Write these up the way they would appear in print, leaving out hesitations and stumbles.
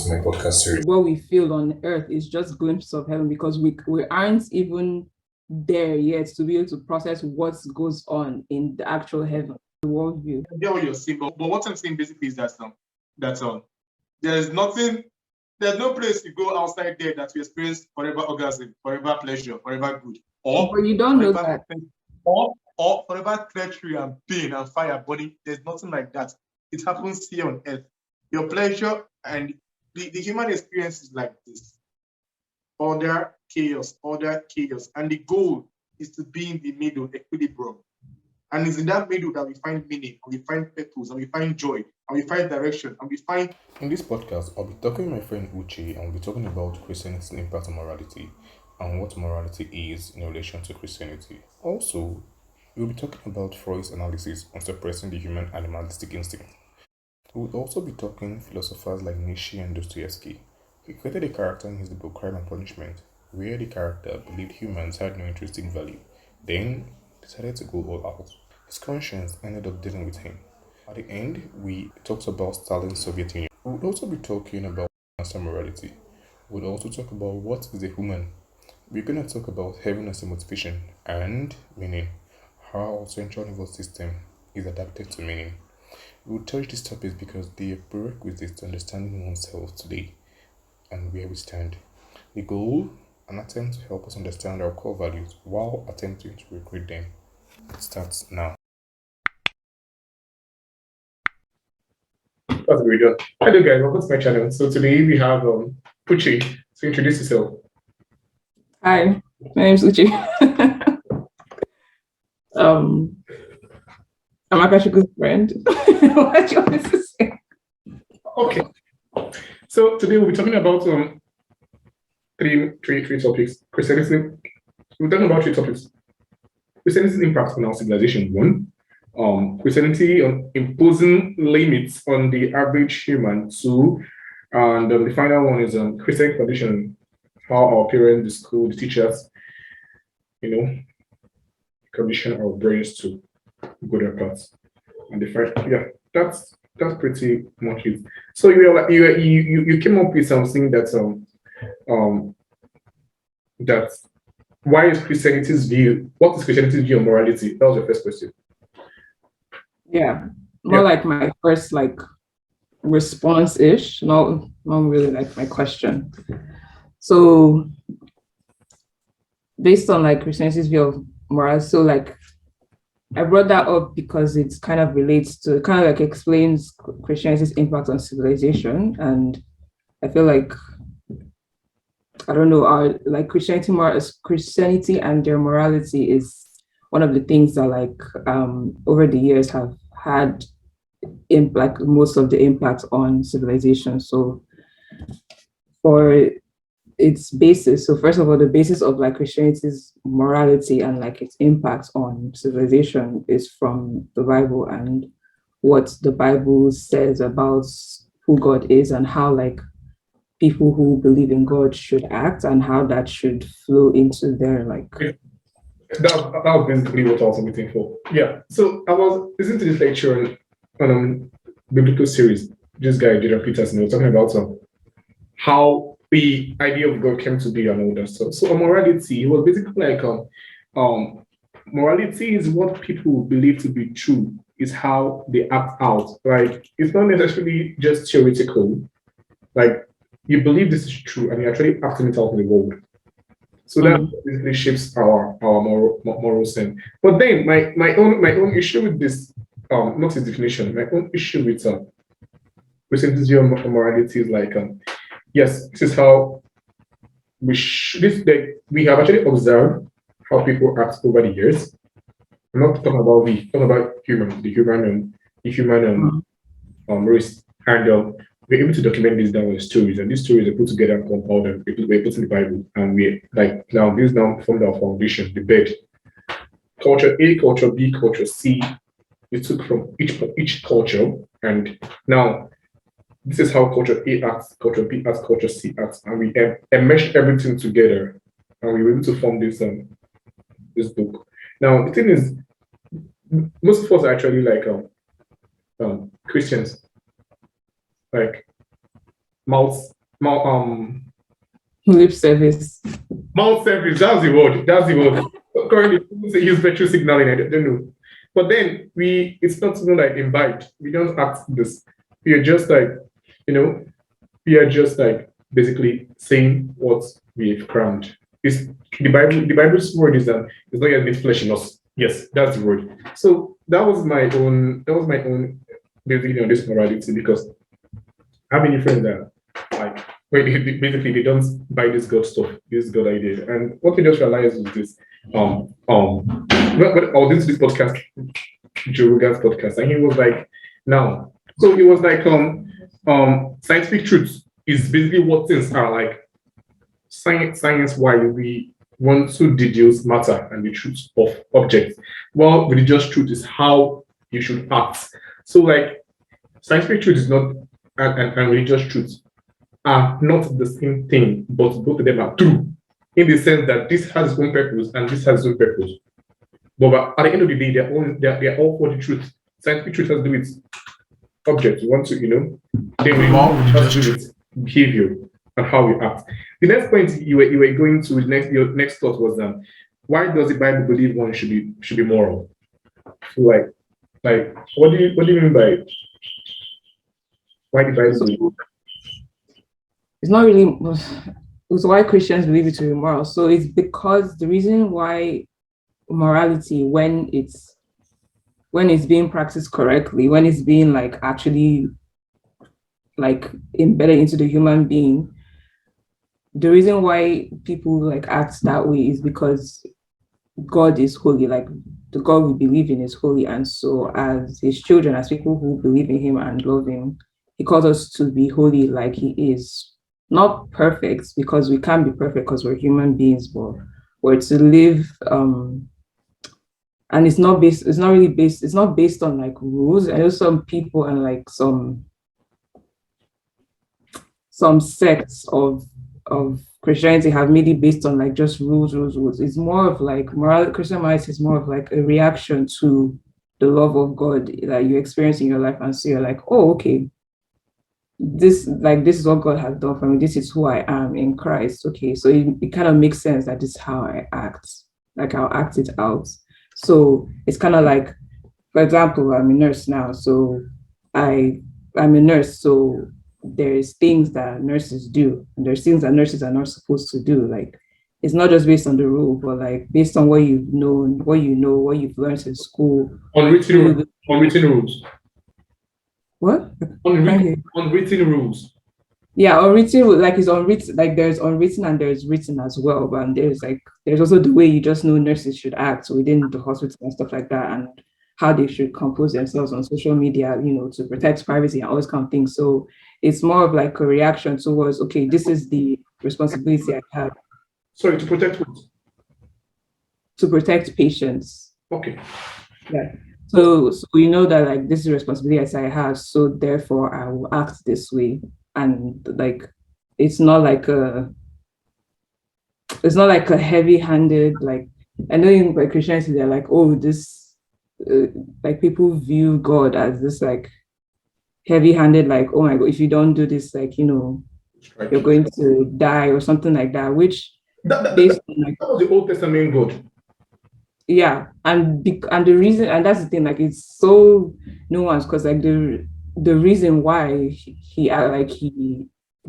to my podcast series. What we feel on earth is just glimpses of heaven because we aren't even there yet to be able to process what goes on in the actual heaven, the worldview. I get what you're saying, but what I'm saying basically is that there's no place to go outside there that we experience forever orgasm, forever pleasure, forever good, But you don't know that. or forever treachery and pain and fire burning. There's nothing like that. It happens here on earth. Your pleasure and the human experience is like this. Order, chaos, and the goal is to be in the middle, equilibrium. And it's in that middle that we find meaning, and we find purpose, and we find joy, and we find direction, and we find. In this podcast, I'll be talking with my friend Uche, and we'll be talking about Christianity's impact on morality and what morality is in relation to Christianity. Also, we'll be talking about Freud's analysis on suppressing the human animalistic instinct. We would also be talking philosophers like Nietzsche and Dostoevsky. He created a character in his book Crime and Punishment, where the character believed humans had no intrinsic value, then decided to go all out. His conscience ended up dealing with him. At the end, we talked about Stalin's Soviet Union. We would also be talking about master morality. We would also talk about what is a human. We're going to talk about heaven as a motivation and meaning, how our central nervous system is adapted to meaning. We will touch these topics because they are prerequisites to understanding oneself today and where we stand. The goal, an attempt to help us understand our core values while attempting to recreate them. It starts now. That's very good. Hello guys, welcome to my channel. So today we have Uche. So introduce yourself. Hi, my name's Uche. I'm Akashuku's friend. What do you want to say? Okay. So today we'll be talking about three topics. Christianity. We're talking about three topics. Christianity's impact on our civilization. One. Christianity on imposing limits on the average human. Two. And the final one is Christian condition. How our parents, the school, the teachers, condition our brains to go their paths. And the first, that's pretty much it. So you came up with something that why is Christianity's view? What is Christianity's view on morality? That was your first question. Yeah, more like my first response-ish, not really like my question. So based on Christianity's view of morality, so I brought that up because it kind of explains Christianity's impact on civilization. And I feel Christianity and their morality is one of the things that over the years have had most of the impact on civilization. So for its basis, so first of all, the basis of Christianity's morality and its impact on civilization is from the Bible and what the Bible says about who God is and how people who believe in God should act and how that should flow into their That was basically what I was waiting for. Yeah. So I was listening to this lecture on biblical series. This guy, Jordan Peterson, was talking about how the idea of God came to be and all that stuff. So morality was basically morality is what people believe to be true, is how they act out. It's not necessarily just theoretical. You believe this is true and you're actually acting it out in the world. So that basically shapes our moral sense. But then my own issue with this, not his definition, my own issue with Christianity's view of morality is yes, this is how we have actually observed how people act over the years. I'm not talking about talking about the human race, and we're able to document this down with stories, and these stories are put together and compiled and we're put in the Bible, and we this now formed our foundation, the bed. Culture A, culture B, culture C. We took from each culture, and now this is how culture A acts, culture B acts, culture C acts, and we meshed everything together, and we were able to form this this book. Now the thing is, most of us are actually Christians, mouths Mount, Lip service. Mount service. That's the word. That's the word. Currently, people say use virtue signaling. I don't know. But then it's not even like imbibe. We don't act this. We are just like, you know, we are just like basically saying what we've crammed. It's the Bible. The Bible's word is that it's not yet made flesh in us. Yes, that's the word. So that was my own. That was my own basically on this morality because I have many friends that like basically they don't buy this God stuff, this God idea. And what we just realized is this I was into this podcast, Joe Rogan's podcast, and he was like, now, so it was like scientific truth is basically what things are like science why we want to deduce matter and the truth of objects. Well, religious truth is how you should act. So like scientific truth is not and religious truth are not the same thing, but both of them are true in the sense that this has its own purpose and this has its own purpose. But at the end of the day, they're all for the truth. Scientific truth has to do with objects. You want to, then we have to do with behavior and how we act. The next point you were going to, your next thought was why does the Bible believe one should be moral? So like what do you mean by why the Bible believe? It's not really it's why Christians believe it to be moral. So it's because the reason why morality, when it's being practiced correctly, when it's being like actually like embedded into the human being, the reason why people like act that way is because God is holy, like the God we believe in is holy. And so as his children, as people who believe in him and love him, he calls us to be holy like he is. Not perfect, because we can't be perfect because we're human beings, but we're to live and it's not based on like rules. I know some people and like some sects of Christianity have made it based on like just rules. It's more of like Christian morality is more of like a reaction to the love of God that you experience in your life, and so you're like, oh, okay, this is what God has done for me. This is who I am in Christ. Okay, so it kind of makes sense that this is how I act. Like I'll act it out. So it's kind of like, for example, I'm a nurse now. So I'm a nurse. So there's things that nurses do, and there's things that nurses are not supposed to do. Like it's not just based on the rule, but like based on what you've known, what you've learned in school. Unwritten rules. What? Unwritten rules. Yeah, unwritten, like it's unwritten, like there's unwritten and there's written as well. But there's also the way you just know nurses should act within the hospital and stuff like that, and how they should compose themselves on social media, to protect privacy and all those kind of things. So it's more of like a reaction towards, okay, this is the responsibility I have. Sorry, to protect what? To protect patients. Okay. Yeah. So we know that like this is a responsibility I have, so therefore I will act this way. And like it's not like a heavy-handed, like I know in like Christianity they're like, oh, this like people view God as this like heavy-handed, like, oh my God, if you don't do this, like you're going to die or something like that, which that was the Old Testament God. Yeah, and the reason, and that's the thing, like it's so nuanced, because like the reason why he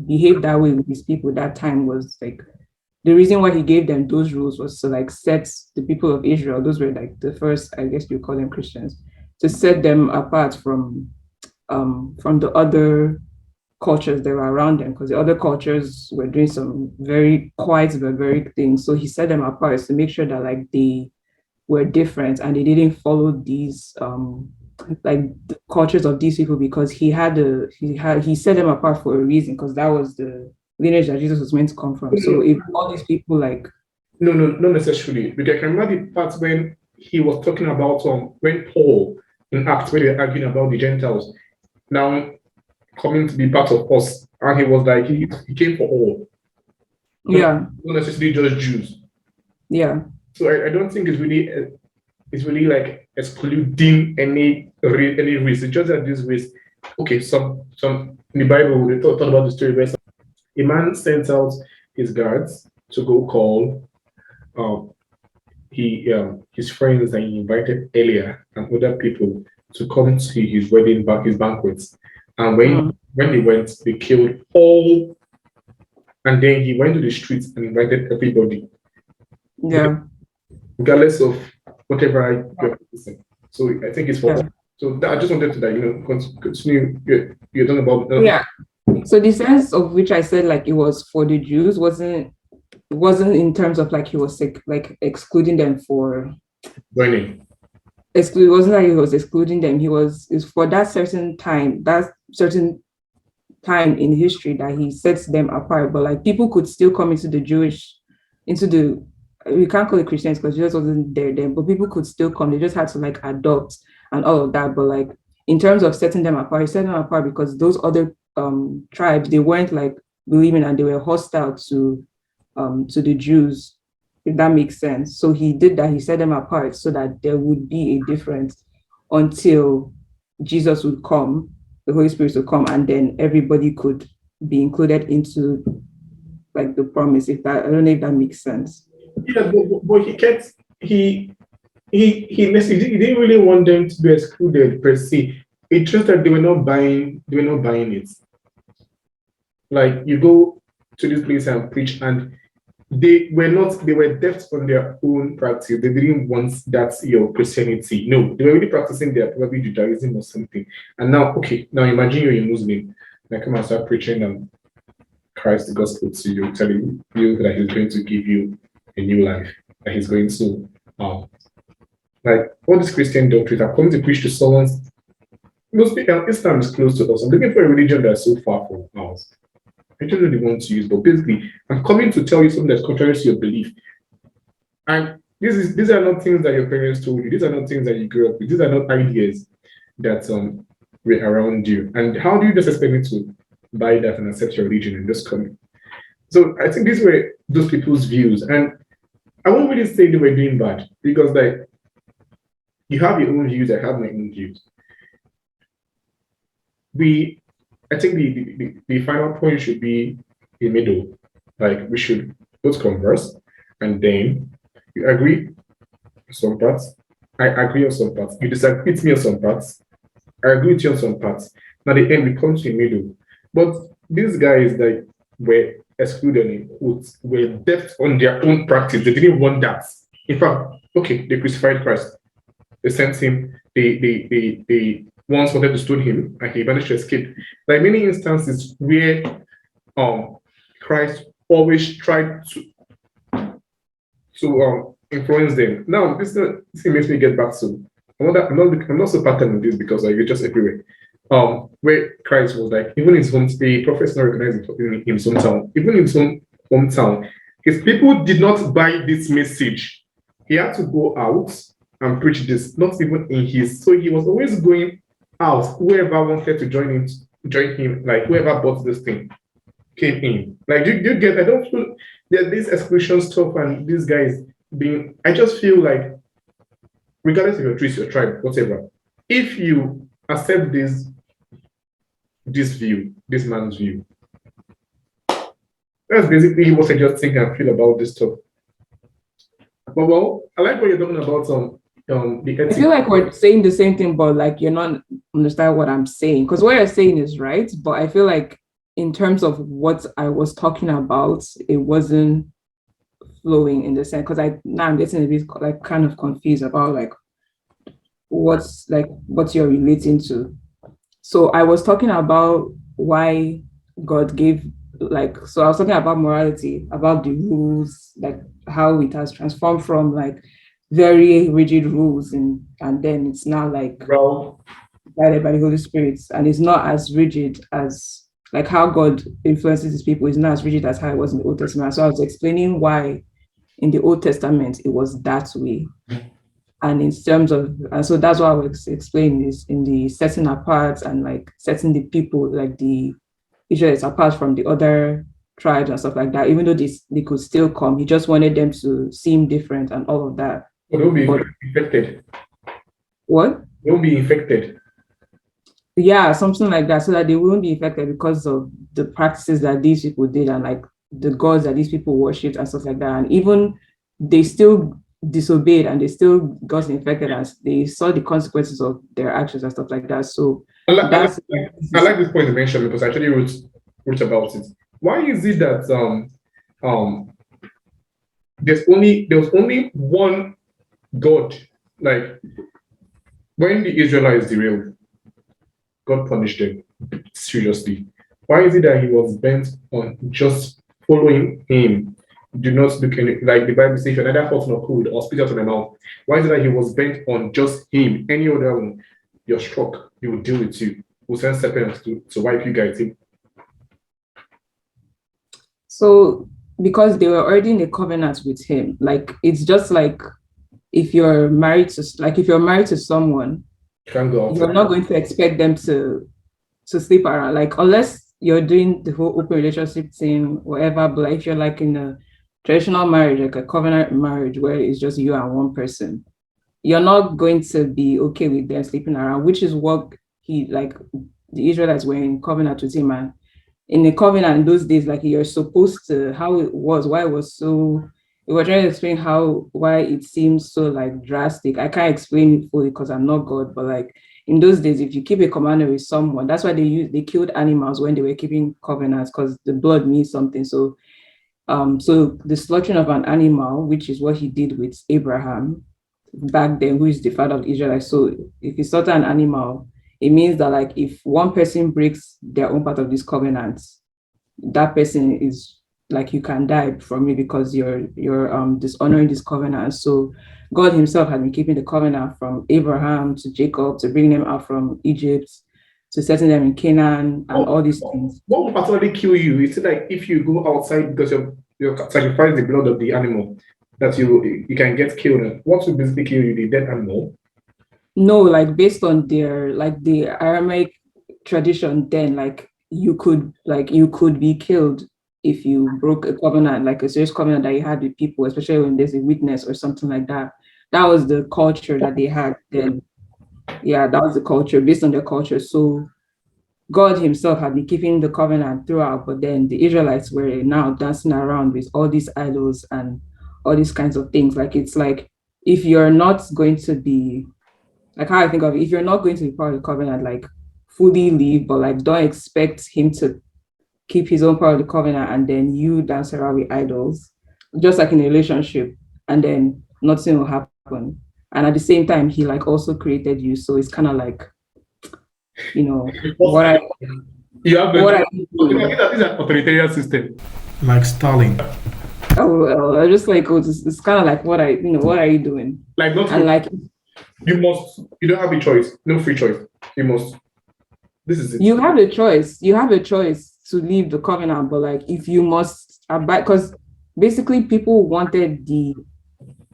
behaved that way with his people that time was like the reason why he gave them those rules was to like set the people of Israel, those were like the first, I guess you call them Christians, to set them apart from the other cultures that were around them, because the other cultures were doing some very quite barbaric things. So he set them apart to make sure that like they were different and they didn't follow these like the cultures of these people, because he set them apart for a reason, because that was the lineage that Jesus was meant to come from. So if all these people like not necessarily, because I can remember the part when he was talking about when Paul in Acts, when they were arguing about the Gentiles now coming to be part of us, and he was like he came for all. Not necessarily just Jews. Yeah. So I don't think it's really like excluding any race. It's just that this race, okay, some in the Bible they talk about the story where A man sent out his guards to go call um, his friends that he invited earlier and other people to come to his wedding his banquets. And when they went, they killed all. And then he went to the streets and invited everybody, Yeah. regardless of whatever you're facing. So I think it's for. Yeah. So I just wanted to continue. You're talking about. Yeah. So the sense of which I said like it was for the Jews wasn't in terms of like he was like excluding them for joining. It wasn't that he was excluding them. It's for that certain time in history that he sets them apart. But like people could still come into we can't call it Christians because Jesus wasn't there then, but people could still come. They just had to like adopt and all of that. But like in terms of setting them apart, he set them apart because those other tribes, they weren't like believing and they were hostile to the Jews, if that makes sense. So he did that, he set them apart so that there would be a difference until Jesus would come, the Holy Spirit would come, and then everybody could be included into like the promise. I don't know if that makes sense. Yeah, but he didn't really want them to be excluded per se. It's just that they were not buying it. Like you go to this place and preach, and they were deft on their own practice. They didn't want that your Christianity. No, they were really practicing their probably Judaism or something. And now imagine you're a Muslim. Now come and start preaching Christ the gospel to you, telling you that he's going to give you a new life, that he's going to like all these Christian doctrines are coming to preach to someone's. Most people, Islam is close to us. I'm looking for a religion that's so far from ours. I don't really want to use, but basically, I'm coming to tell you something that's contrary to your belief. And these are not things that your parents told you. These are not things that you grew up with. These are not ideas that were around you. And how do you just expect me to buy that and accept your religion and just come? So I think these were those people's views. And I won't really say they were doing bad because like you have your own views, I have my own views. I think the final point should be in the middle. Like we should both converse and then you agree on some parts. I agree on some parts. You disagree with me on some parts. I agree with you on some parts. Now the end we come to the middle. But these guys that were excluded in quotes were deft on their own practice. They didn't want that. In fact, okay, they crucified Christ. They sent him, they once wanted to stone him and he managed to escape. Like many instances where Christ always tried to influence them. Now this makes me get back to I'm not so patterned with this because like it's just everywhere. Where Christ was like, even his home, the prophets not recognized in his hometown, even in his own hometown, his people did not buy this message. He had to go out and preach this, not even in his. So he was always going out. Whoever wanted to join him, like whoever bought this thing came in. Like, do you get? I don't feel that this exclusion stuff and these guys being. I just feel like, regardless of your race, your tribe, whatever, if you accept this view, this man's view, that's basically what I just think and feel about this stuff. But well, I like what you're talking about the ethics. I feel like we're saying the same thing, but like you're not understand what I'm saying. Because what you're saying is right, but I feel like in terms of what I was talking about, it wasn't flowing in the sense. Because I'm getting a bit like kind of confused about like what you're relating to. So I was talking about why God gave so I was talking about morality, about the rules, like how it has transformed from like very rigid rules and then it's now like guided by the Holy Spirit, and it's not as rigid as like how God influences his people is not as rigid as how it was in the Old Testament. So I was explaining why in the Old Testament it was that way. And in terms of, so that's what I was explaining is in the setting apart and like setting the people, like the Israelites apart from the other tribes and stuff like that, even though they could still come, he just wanted them to seem different and all of that. They'll be infected. What? They'll be infected. Yeah, something like that, so that they won't be affected because of the practices that these people did and like the gods that these people worshipped and stuff like that. And even they still disobeyed and they still got infected as they saw the consequences of their actions and stuff like that. So I like, I like, that's I like this point you mentioned because I actually wrote about it. Why is it that um there was only one God, like when the Israelites derailed, God punished them seriously. Why is it that he was bent on just following him? Do not look any, like the Bible says, you're neither hot nor cold or spit out of my mouth. Why is it that he was bent on just him? Any other one, you're struck, he will deal with you. We'll send serpents to wipe you guys. so because they were already in a covenant with him. Like it's just like if you're married to someone, Can't go you're outside. not going to expect them to sleep around, like unless you're doing the whole open relationship thing, whatever. But like, if you're like in a traditional marriage, like a covenant marriage where it's just you and one person, you're not going to be okay with them sleeping around, which is what he like the Israelites were in covenant with him. And in the covenant in those days, like you're supposed to how it was, why it was so we were trying to explain how why it seems so like drastic. I can't explain it fully because I'm not God, but like in those days, if you keep a covenant with someone, that's why they killed animals when they were keeping covenants because the blood means something. So the slaughtering of an animal, which is what he did with Abraham back then, who is the father of Israel. So if you slaughter an animal, it means that like if one person breaks their own part of this covenant, that person is like you can die from it because you're dishonoring this covenant. So God Himself had been keeping the covenant from Abraham to Jacob to bring them out from Egypt to setting them in Canaan and all these things. What will particularly kill you? It's like if you go outside because you sacrifice the blood of the animal, that you can get killed. And what will basically kill you? The dead animal. No, like based on their like the Aramaic tradition, then you could be killed if you broke a covenant, like a serious covenant that you had with people, especially when there's a witness or something like that. That was the culture that they had then. Yeah, that was the culture based on their culture. So God Himself had been keeping the covenant throughout, but then the Israelites were now dancing around with all these idols and all these kinds of things. Like it's like if you're not going to be like how I think of it, if you're not going to be part of the covenant, like fully leave, but like don't expect him to keep his own part of the covenant and then you dance around with idols, just like in a relationship, and then nothing will happen. And at the same time, he like also created you. So it's kind of like, what I You have what I These are authoritarian system. Like Stalin. oh well, I just like it's kind of like what are you doing? Like not And like you don't have a choice, no free choice. You must. This is it. you have a choice. You have a choice to leave the covenant, but like if you must abide, because basically people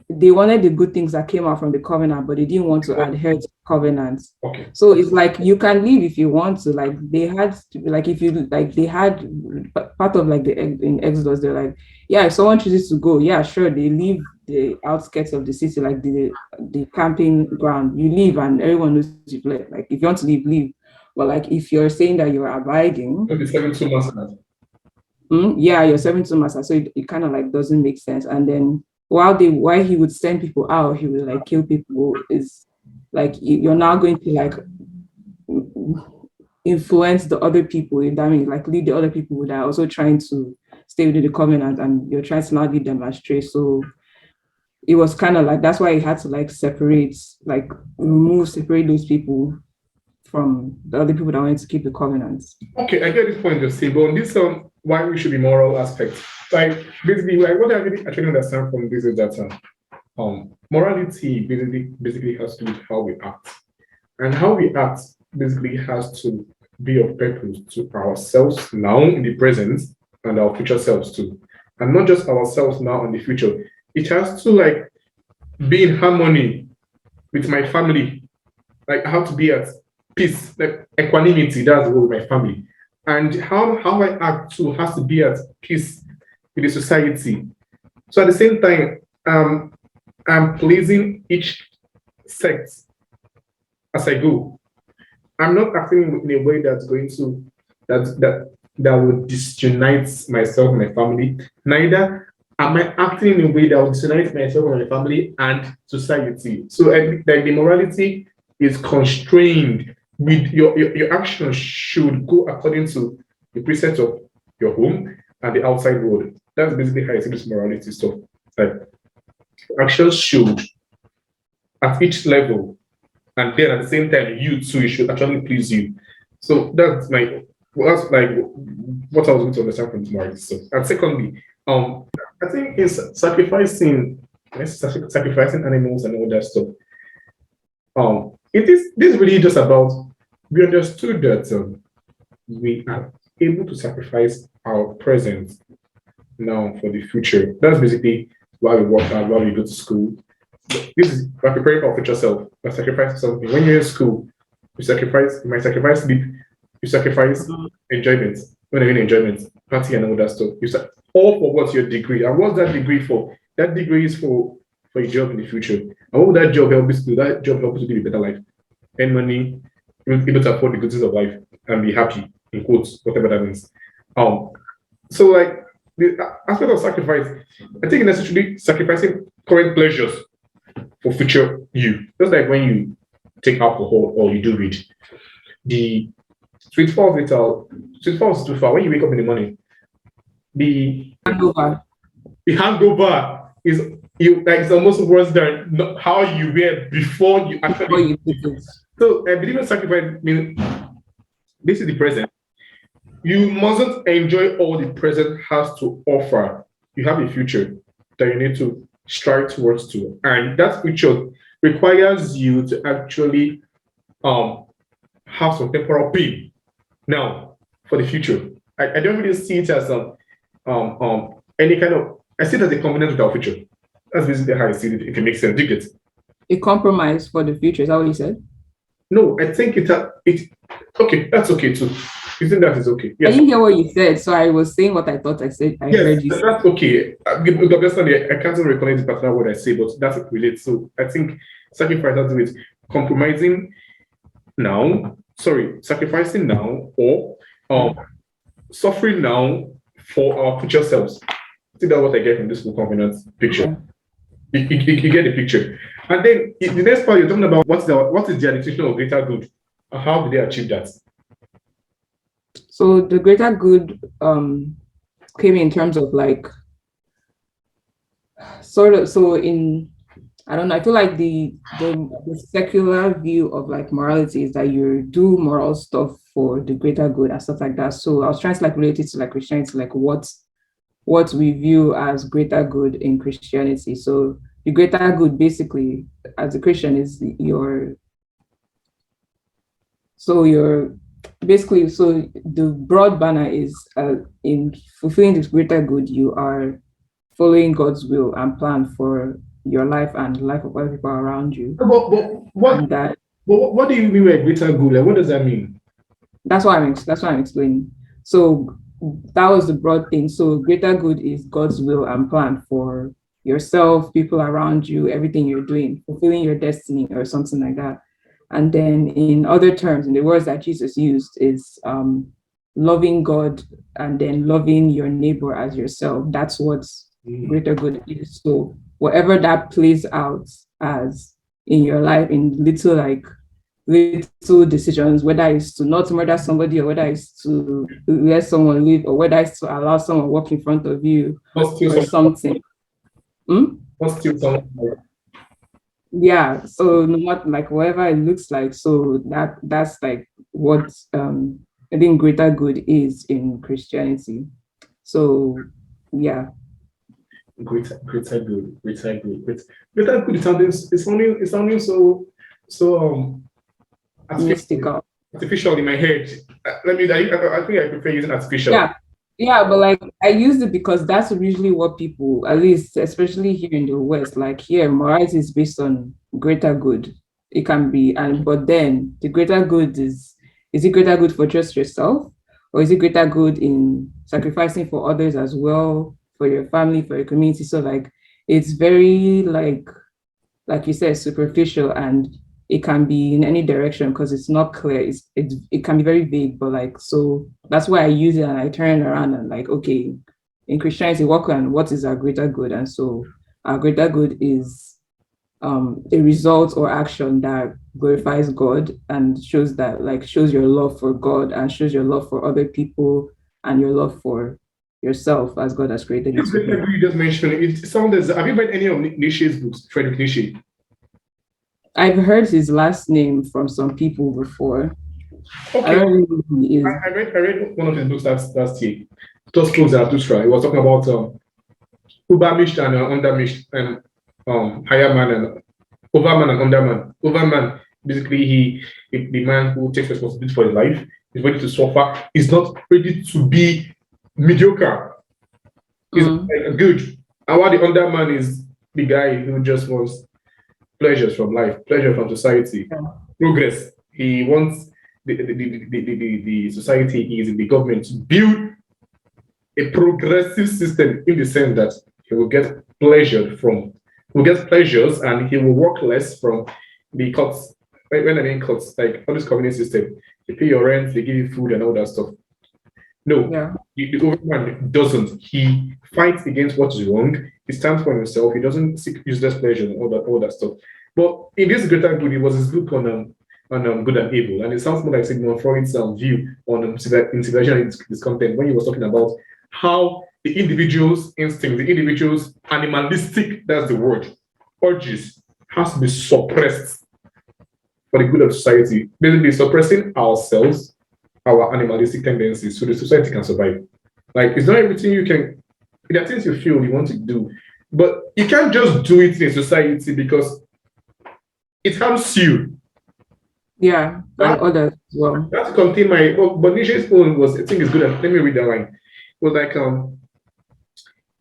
they wanted the good things that came out from the covenant, but they didn't want to adhere to covenants. Okay. So it's like you can leave if you want to. Like they had to, like if you like they had part of like the in Exodus, they're like, yeah, if someone chooses to go, yeah, sure, they leave the outskirts of the city, like the camping ground. You leave and everyone knows you've left. Like if you want to leave, leave. But like if you're saying that you're abiding, Maybe 2 months now. yeah, you're serving two masters. So it kind of like doesn't make sense. And then while he would send people out, he would like kill people. Is like you're now going to like influence the other people. If that means like lead the other people that are also trying to stay within the covenant, and you're trying to not lead them astray. So it was kind of like that's why he had to like separate those people from the other people that wanted to keep the covenants. Okay, I get this point you're saying, but on this why we should be moral aspect. Like basically, like what I really actually understand from this is that morality basically has to do with how we act, and how we act basically has to be of purpose to ourselves now in the present and our future selves too, and not just ourselves now and the future. It has to like be in harmony with my family. Like I have to be at peace, like equanimity. That's the whole with my family, and how I act too has to be at peace with the society. So at the same time, I'm pleasing each sect as I go. I'm not acting in a way that's going to that would disunite myself and my family. Neither am I acting in a way that will disunite myself and my family and society. So like the morality is constrained with your actions should go according to the precepts of your home and the outside world. That's basically how I see this morality stuff. Like actions should at each level, and then at the same time, you too, it should actually please you. So that's like what I was going to understand from this morality stuff. And secondly, I think it's sacrificing animals and all that stuff. It is this really just about we understood that we are able to sacrifice our present now for the future. That's basically why we work hard, why we go to school. This is we're preparing for our future self. We're sacrificing something. When you're in school, you might sacrifice sleep, you sacrifice enjoyment. When I mean enjoyment, party and all that stuff. All for what's your degree. And what's that degree for? That degree is for a job in the future. And what would that job help you to do? That job help you to live a better life. Earn money, able to afford the goods of life and be happy, in quotes, whatever that means. So like the aspect of sacrifice, I think it's necessarily sacrificing current pleasures for future you. Just like when you take alcohol or you do read. The sweet falls is too far. When you wake up in the morning, the Hangover. hangover is it's almost worse than how you were before you Before actually. you put it. So I believe in sacrifice means this is the present. You mustn't enjoy all the present has to offer. You have a future that you need to strive towards to, and that future requires you to actually have some temporal pain. Now, for the future, I don't really see it as any kind of. I see it as a combination with our future. That's basically how I see it. If it makes sense, do you get? A compromise for the future. Is that what you said? No, I think it. Okay. That's okay too. You think that is okay? I Yes. didn't hear what you said, so I was saying what I thought I said. I Yes, heard you say. that's okay. I can't recall the particular word I say, but that's what relates. So I think sacrifice has to do with compromising now, sacrificing now or suffering now for our future selves. I think that's what I get from this full confidence picture. You get the picture. And then the next part you're talking about what is the definition of greater good? And how do they achieve that? So the greater good came in terms of like sort of I don't know, I feel like the secular view of like morality is that you do moral stuff for the greater good and stuff like that. So I was trying to like relate it to like Christianity, like what we view as greater good in Christianity. So the greater good basically as a Christian is the broad banner is in fulfilling this greater good, you are following God's will and plan for your life and the life of other people around you. But what do you mean by greater good? Like, what does that mean? That's what I'm explaining. So that was the broad thing. So greater good is God's will and plan for yourself, people around you, everything you're doing, fulfilling your destiny or something like that. And then in other terms, in the words that Jesus used, is loving God and then loving your neighbor as yourself. That's what greater good is. So whatever that plays out as in your life, in little decisions, whether it's to not murder somebody or whether it's to let someone live or whether it's to allow someone walk in front of you or something. Yeah, so no matter like whatever it looks like, so that's like what I think greater good is in Christianity. So yeah. Greater good. Greater good. It's sounding so Mystical. artificial in my head. I think I prefer using artificial. Yeah, but like I used it because that's usually what people, at least especially here in the West, like here, morality is based on greater good. It can be, but then the greater good is it greater good for just yourself, or is it greater good in sacrificing for others as well, for your family, for your community? So like it's very like you said, superficial, and it can be in any direction because it's not clear. It can be very vague, but like, so that's why I use it and I turn it around and like, okay, in Christianity, what is our greater good? And so our greater good is a result or action that glorifies God and shows your love for God and shows your love for other people and your love for yourself as God has created you to be. You just mentioned it. Have you read any of Nietzsche's books, Friedrich Nietzsche? I've heard his last name from some people before. Okay. I don't really know who he is. I read one of his books last year. Just close Zarathustra. He was talking about Übermensch and Undermensch and higher man and overman and underman. Overman, basically, the man who takes responsibility for his life, is ready to suffer, is not ready to be mediocre. He's like, good. And while the underman is the guy who just wants pleasures from life, pleasure from society, progress. He wants the society he is in, the government, to build a progressive system in the sense that he will get pleasures and he will work less from the cuts. When I mean cuts, like all this community system, they pay your rent, they give you food and all that stuff. No, the overman doesn't. He fights against what is wrong. He stands for himself. He doesn't seek useless pleasure and all that stuff. But in this greater good, it was his book on good and evil, and it sounds more like Sigmund Freud's view on civilization and its content when he was talking about how the individual's instinct, the individual's animalistic, that's the word, urges, has to be suppressed for the good of society. Basically, suppressing ourselves, our animalistic tendencies, so the society can survive. Like, it's not everything you can, there are things you feel you want to do, but you can't just do it in a society because it harms you. Yeah, and others as well. That's to contain but Nietzsche's own was, I think it's good. Let me read that line. It was like,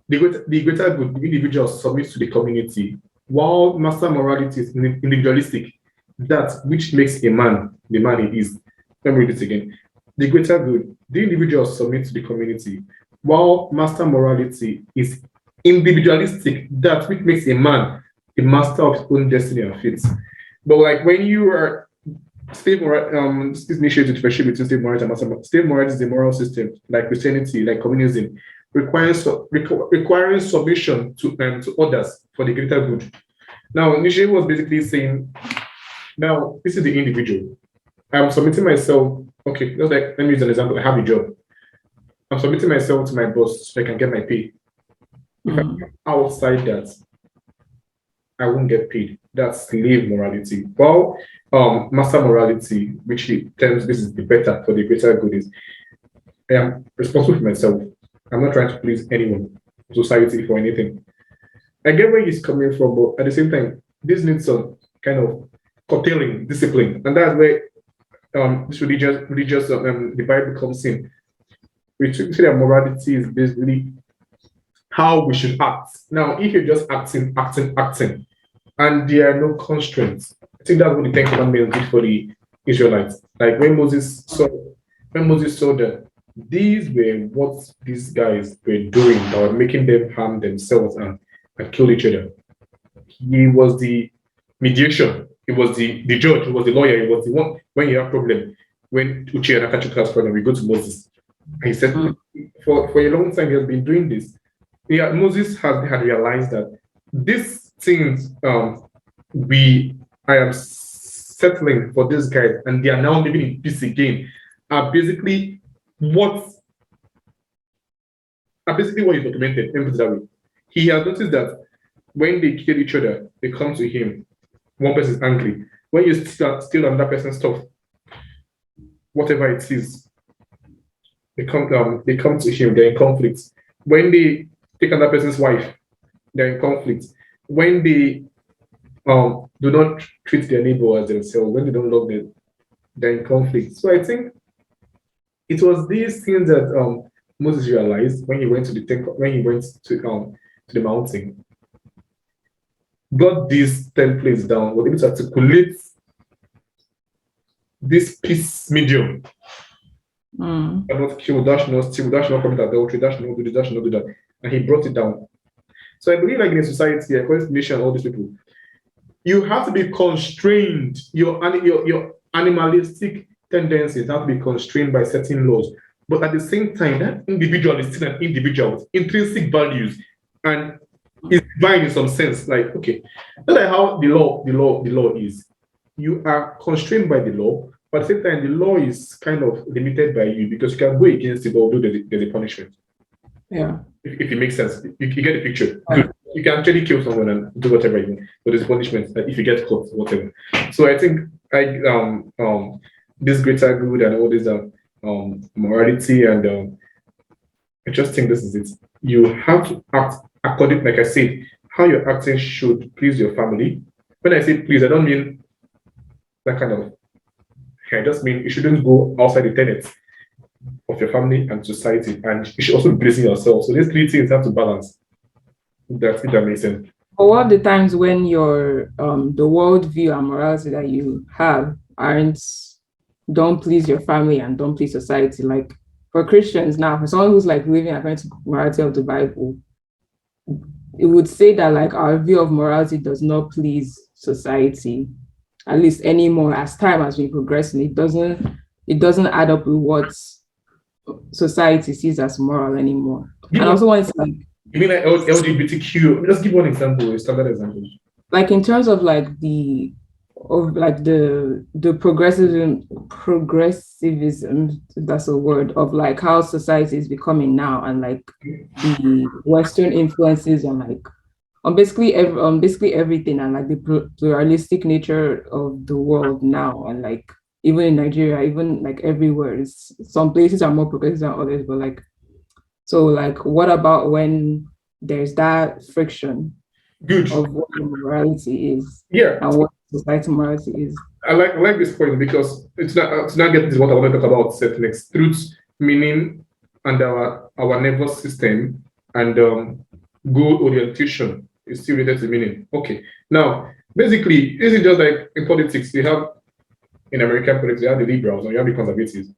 the greater good, the individual submits to the community, while master morality is individualistic, that which makes a man the man he is. Let me read it again. The greater good, the individual submits to the community, while master morality is individualistic, that which makes a man the master of his own destiny and fate. But like when you are state moral, this Nietzsche to differentiate between state morality and master. State morality is a moral system like Christianity, like communism, requiring submission to others for the greater good. Now, Nietzsche was basically saying, now this is the individual. I'm submitting myself. Okay, just like, let me use an example. I have a job. I'm submitting myself to my boss so I can get my pay. If I'm outside that, I won't get paid. That's slave morality. While master morality, which he terms this is the better for the greater good, is I am responsible for myself. I'm not trying to please anyone, society, for anything. I get where he's coming from, but at the same time, this needs some kind of curtailing discipline, and that's where this religious the Bible comes in. We say that morality is basically how we should act. Now, if you're just acting, and there are no constraints, I think that's what the Ten Commandments did for the Israelites. Like when Moses saw that these were what these guys were doing that were making them harm themselves and kill each other. He was the mediation. He was the judge. He was the lawyer. He was the one when you have problem. When Uche and Akachuka has problem, we go to Moses. And he said, for a long time, he has been doing this. Yeah, Moses had realized that these things I am settling for these guys, and they are now living in peace again, are basically what he documented. Let me put it that way. He has noticed that when they kill each other, they come to him. One person is angry. When you steal another person's stuff, whatever it is, they come to him. They're in conflict. When they take another person's wife, they're in conflict. When they do not treat their neighbor as themselves, when they don't love them, they're in conflict. So I think it was these things that Moses realized when he went to the mountain. Got these templates down, was able to articulate this peace medium. Not kill, dash not steal, dash not commit adultery, dash not do this, dash not do that. And he brought it down. So I believe, like in a society, according to Nietzsche and all these people, you have to be constrained. Your animalistic tendencies have to be constrained by certain laws. But at the same time, that individual is still an individual with intrinsic values and is divine in some sense. Like, okay, that's like how the law is. You are constrained by the law, but at the same time, the law is kind of limited by you because you can go against it, although there's a punishment. Yeah. If it makes sense, you get the picture. Right. You can actually kill someone and do whatever you want, but there's punishment if you get caught, whatever. So I think this greater good and all this morality and I just think this is it. You have to act according, like I said, how you're acting should please your family. When I say please, I don't mean that kind of. I just mean you shouldn't go outside the tenets of your family and society, and you should also be pleasing yourself. So these three things have to balance. If that makes sense. But what are the times when your the worldview and morality that you have aren't don't please your family and don't please society? Like for Christians now, for someone who's like living according to morality of the Bible, it would say that like our view of morality does not please society, at least anymore. As time has been progressing, it doesn't add up with what society sees as moral anymore. And I also want to like, you mean like LGBTQ? Just give one example, a standard example. like in terms of like the progressivism, if that's a word, of like how society is becoming now, and like the Western influences on basically everything, and like the pluralistic nature of the world now, and like even in Nigeria, even like everywhere, some places are more progressive than others, but like, so like, what about when there's that friction Good. of what morality is, Yeah, and what society morality is? I like this point because it's not getting to what I want to talk about. Set next, truth, meaning, and our nervous system and goal orientation is still related to meaning. Okay, now basically, this is just like in politics. You have in American politics, you have the liberals and you have the conservatives.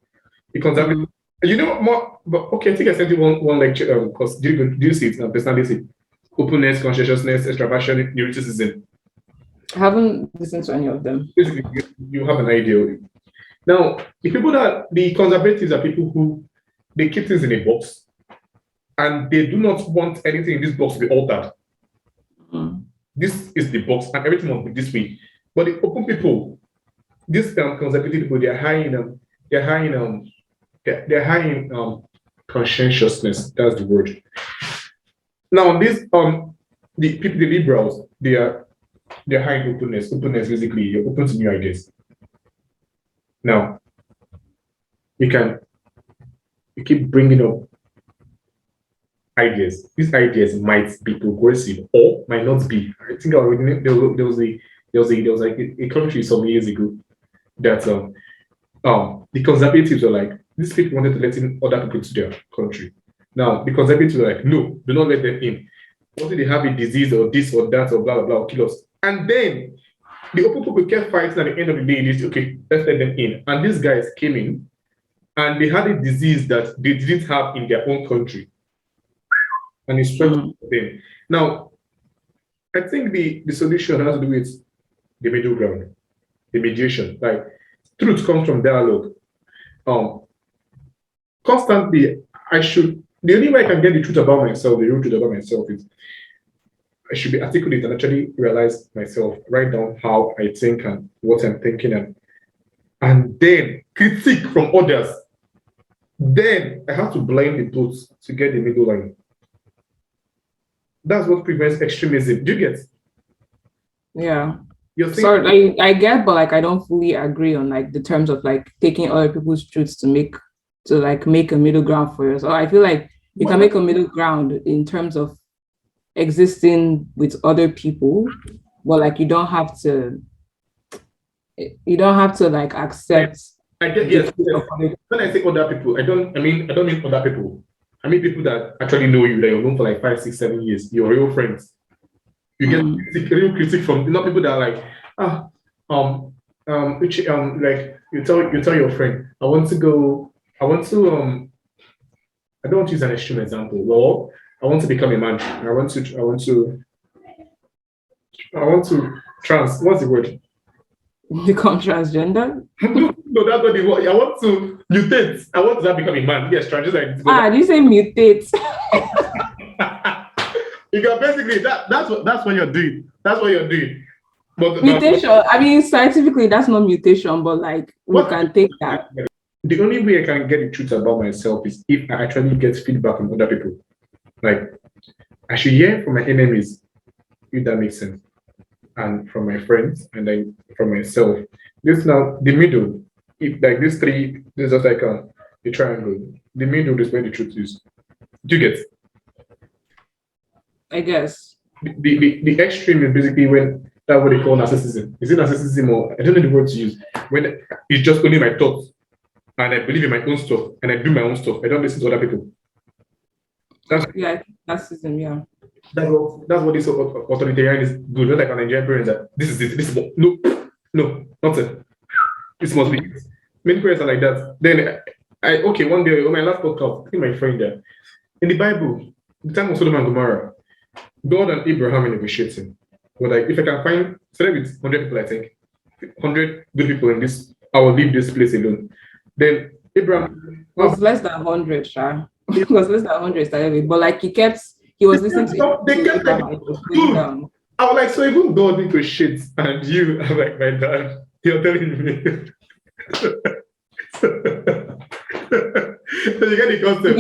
The conservatives, you know more. But okay, I think I sent you one lecture. Because do you see it? Personality, openness, conscientiousness, extraversion, neuroticism. I haven't listened to any of them. Basically, you have an idea. Now, the conservatives are people who they keep things in a box, and they do not want anything in this box to be altered. This is the box, and everything must be this way. But the open people, these conservative people, they're high in conscientiousness. That's the word. Now, this the people, the liberals, they're high in openness. Openness, basically, you're open to new ideas. Now, you keep bringing up ideas. These ideas might be progressive or might not be. I think there was like a country some years ago that the conservatives were like, these people wanted to let in other people to their country. Now, the conservatives were like, no, do not let them in. What if they have a disease or this or that or blah, blah, blah, or kill us? And then the open people kept fighting. At the end of the day, they said, okay, let's let them in. And these guys came in and they had a disease that they didn't have in their own country. And it spread to them. Now, I think the solution has to do with the middle ground, the mediation. Like, truth comes from dialogue. Constantly, the only way I can get the truth about myself, the real truth about myself, is I should be articulate and actually realize myself, write down how I think and what I'm thinking, and then critique from others. Then I have to blend the both to get the middle line. That's what prevents extremism. Do you get? Yeah. Sorry, I get, but like I don't fully agree on like the terms of like taking other people's truths to make a middle ground for yourself. I feel like you can make a middle ground in terms of existing with other people, but like you don't have to like accept. I get, yes. When I say other people, I don't mean other people. I mean people that actually know you, that you've known for like 5, 6, 7 years, your real friends. You get real critique from not people that are like, like you tell your friend, I don't want to use an extreme example. Well, I want to become a man. I want to Trans, what's the word? Become transgender. No, that's not the word. I want to mutate. I want to become a man. Yes, transgender. Ah, did you say mutate? You can basically that's what you're doing. That's what you're doing. But Mutation. I mean, scientifically, that's not mutation, but like we can take that. The only way I can get the truth about myself is if I actually get feedback from other people. Like I should hear from my enemies, if that makes sense, and from my friends, and then from myself. This now the middle. If like these three, this is just like a triangle. The middle is where the truth is. Do you get? I guess. The extreme is basically when that's what they call narcissism. Is it narcissism or I don't know the word to use? When it's just only my thoughts and I believe in my own stuff and I do my own stuff. I don't listen to other people. Yeah, narcissism, yeah. That's what this authoritarian is good. Not like an Nigerian parents that this is it. This is what no, not it. This must be it. Many parents are like that. Then I okay, one day on my last podcast, I think my friend there. In the Bible, the time of Sodom and Gomorrah, God and Abraham are negotiating. But like, if I can find, instead with 100 people, I think, 100 good people in this, I will leave this place alone. Then Abraham was less than 100, Sha. It was less than 100 started with, but like he was listening to Abraham. I was like, so even God into shit, and you, I'm like, my dad, you're telling me. So you get the concept.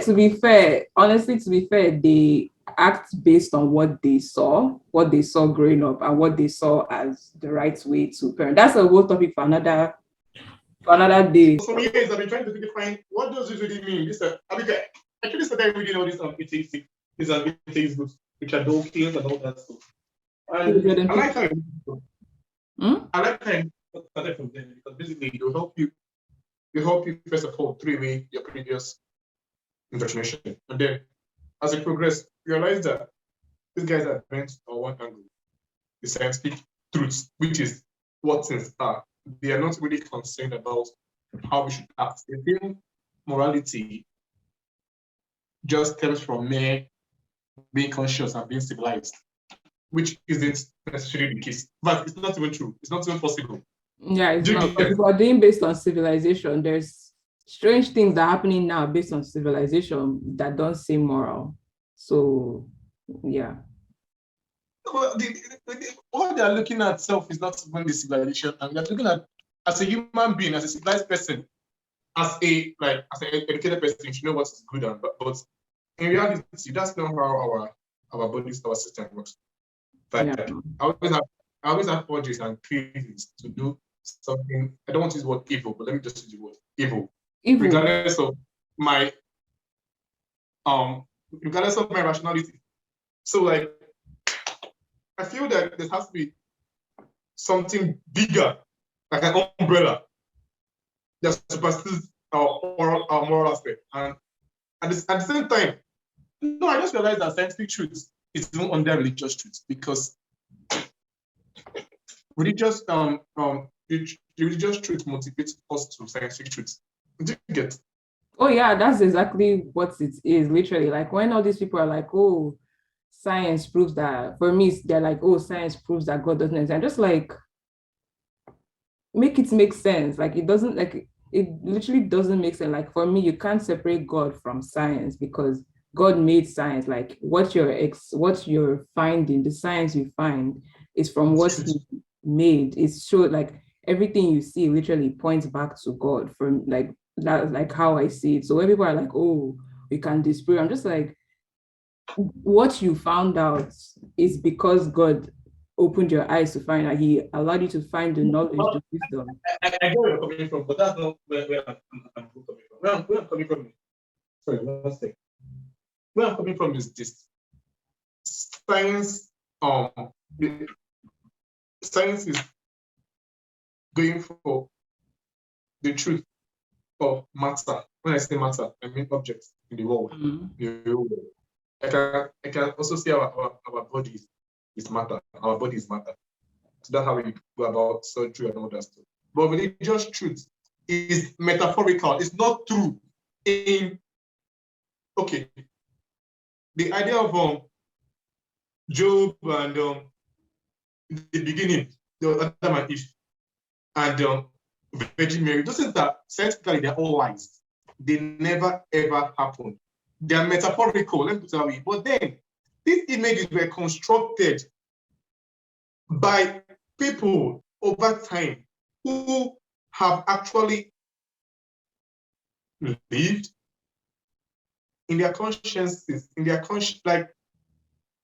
To be fair, honestly, they act based on what they saw growing up, and what they saw as the right way to parent. That's a whole topic for another day. For some years, I've been trying to define what does this really mean. This I actually started reading all this on PT's books, which are Dawkins and all that stuff. And I like how I like how it started from them because basically it will help you first of all throw away your previous indoctrination, and then as you progress, you realize that these guys are bent on one angle, the scientific truths, which is what things are. They are not really concerned about how we should act. They feel morality just stems from mere being conscious and being civilized, which isn't necessarily the case. But it's not even true. It's not even possible. Yeah, it's not. If we're doing based on civilization, there's strange things that are happening now based on civilization that don't seem moral. So, yeah. Well, what they are looking at self is not even the civilization, and they're looking at as a human being, as a civilized person, as an educated person, you should know what is good and bad. But in reality, that's not how our bodies, our system works. But yeah. I always have urges and cravings to do something. I don't want to use the word evil, but let me just use the word evil. Regardless of my rationality. So like I feel that there has to be something bigger, like an umbrella that supersedes our moral aspect. And at the same time, no, I just realized that scientific truth is even under religious truth, because religious truth motivates us to scientific truth. Do you get? Oh yeah, that's exactly what it is. Literally, like when all these people are like, "Oh, science proves that." For me, they're like, "Oh, science proves that God doesn't exist." I'm just like, make it make sense. Like it doesn't. Like it literally doesn't make sense. Like for me, you can't separate God from science because God made science. Like what you're finding, the science you find is from what He made. It's showed like everything you see literally points back to God. From like that's like how I see it. So when people are like, "Oh, we can disprove," I'm just like, what you found out is because God opened your eyes to find out. He allowed you to find the knowledge, the wisdom. I get where you're coming from, but that's not where I'm coming from. Where I'm coming from. Sorry, one second. Where I'm coming from is this: science. Science is going for the truth of matter. When I say matter, I mean objects in the world. Mm-hmm. The real world. I can also see our body is matter. Our body is matter. So that's how we go about surgery and all that stuff. But religious truth is metaphorical. It's not true. The idea of Job and in the beginning, the Adam and Eve, and Virgin Mary. Those things that scientifically they're all lies. They never ever happened. They are metaphorical, let me put it that way. But then these images were constructed by people over time who have actually lived in their consciences, in their conscience. Like,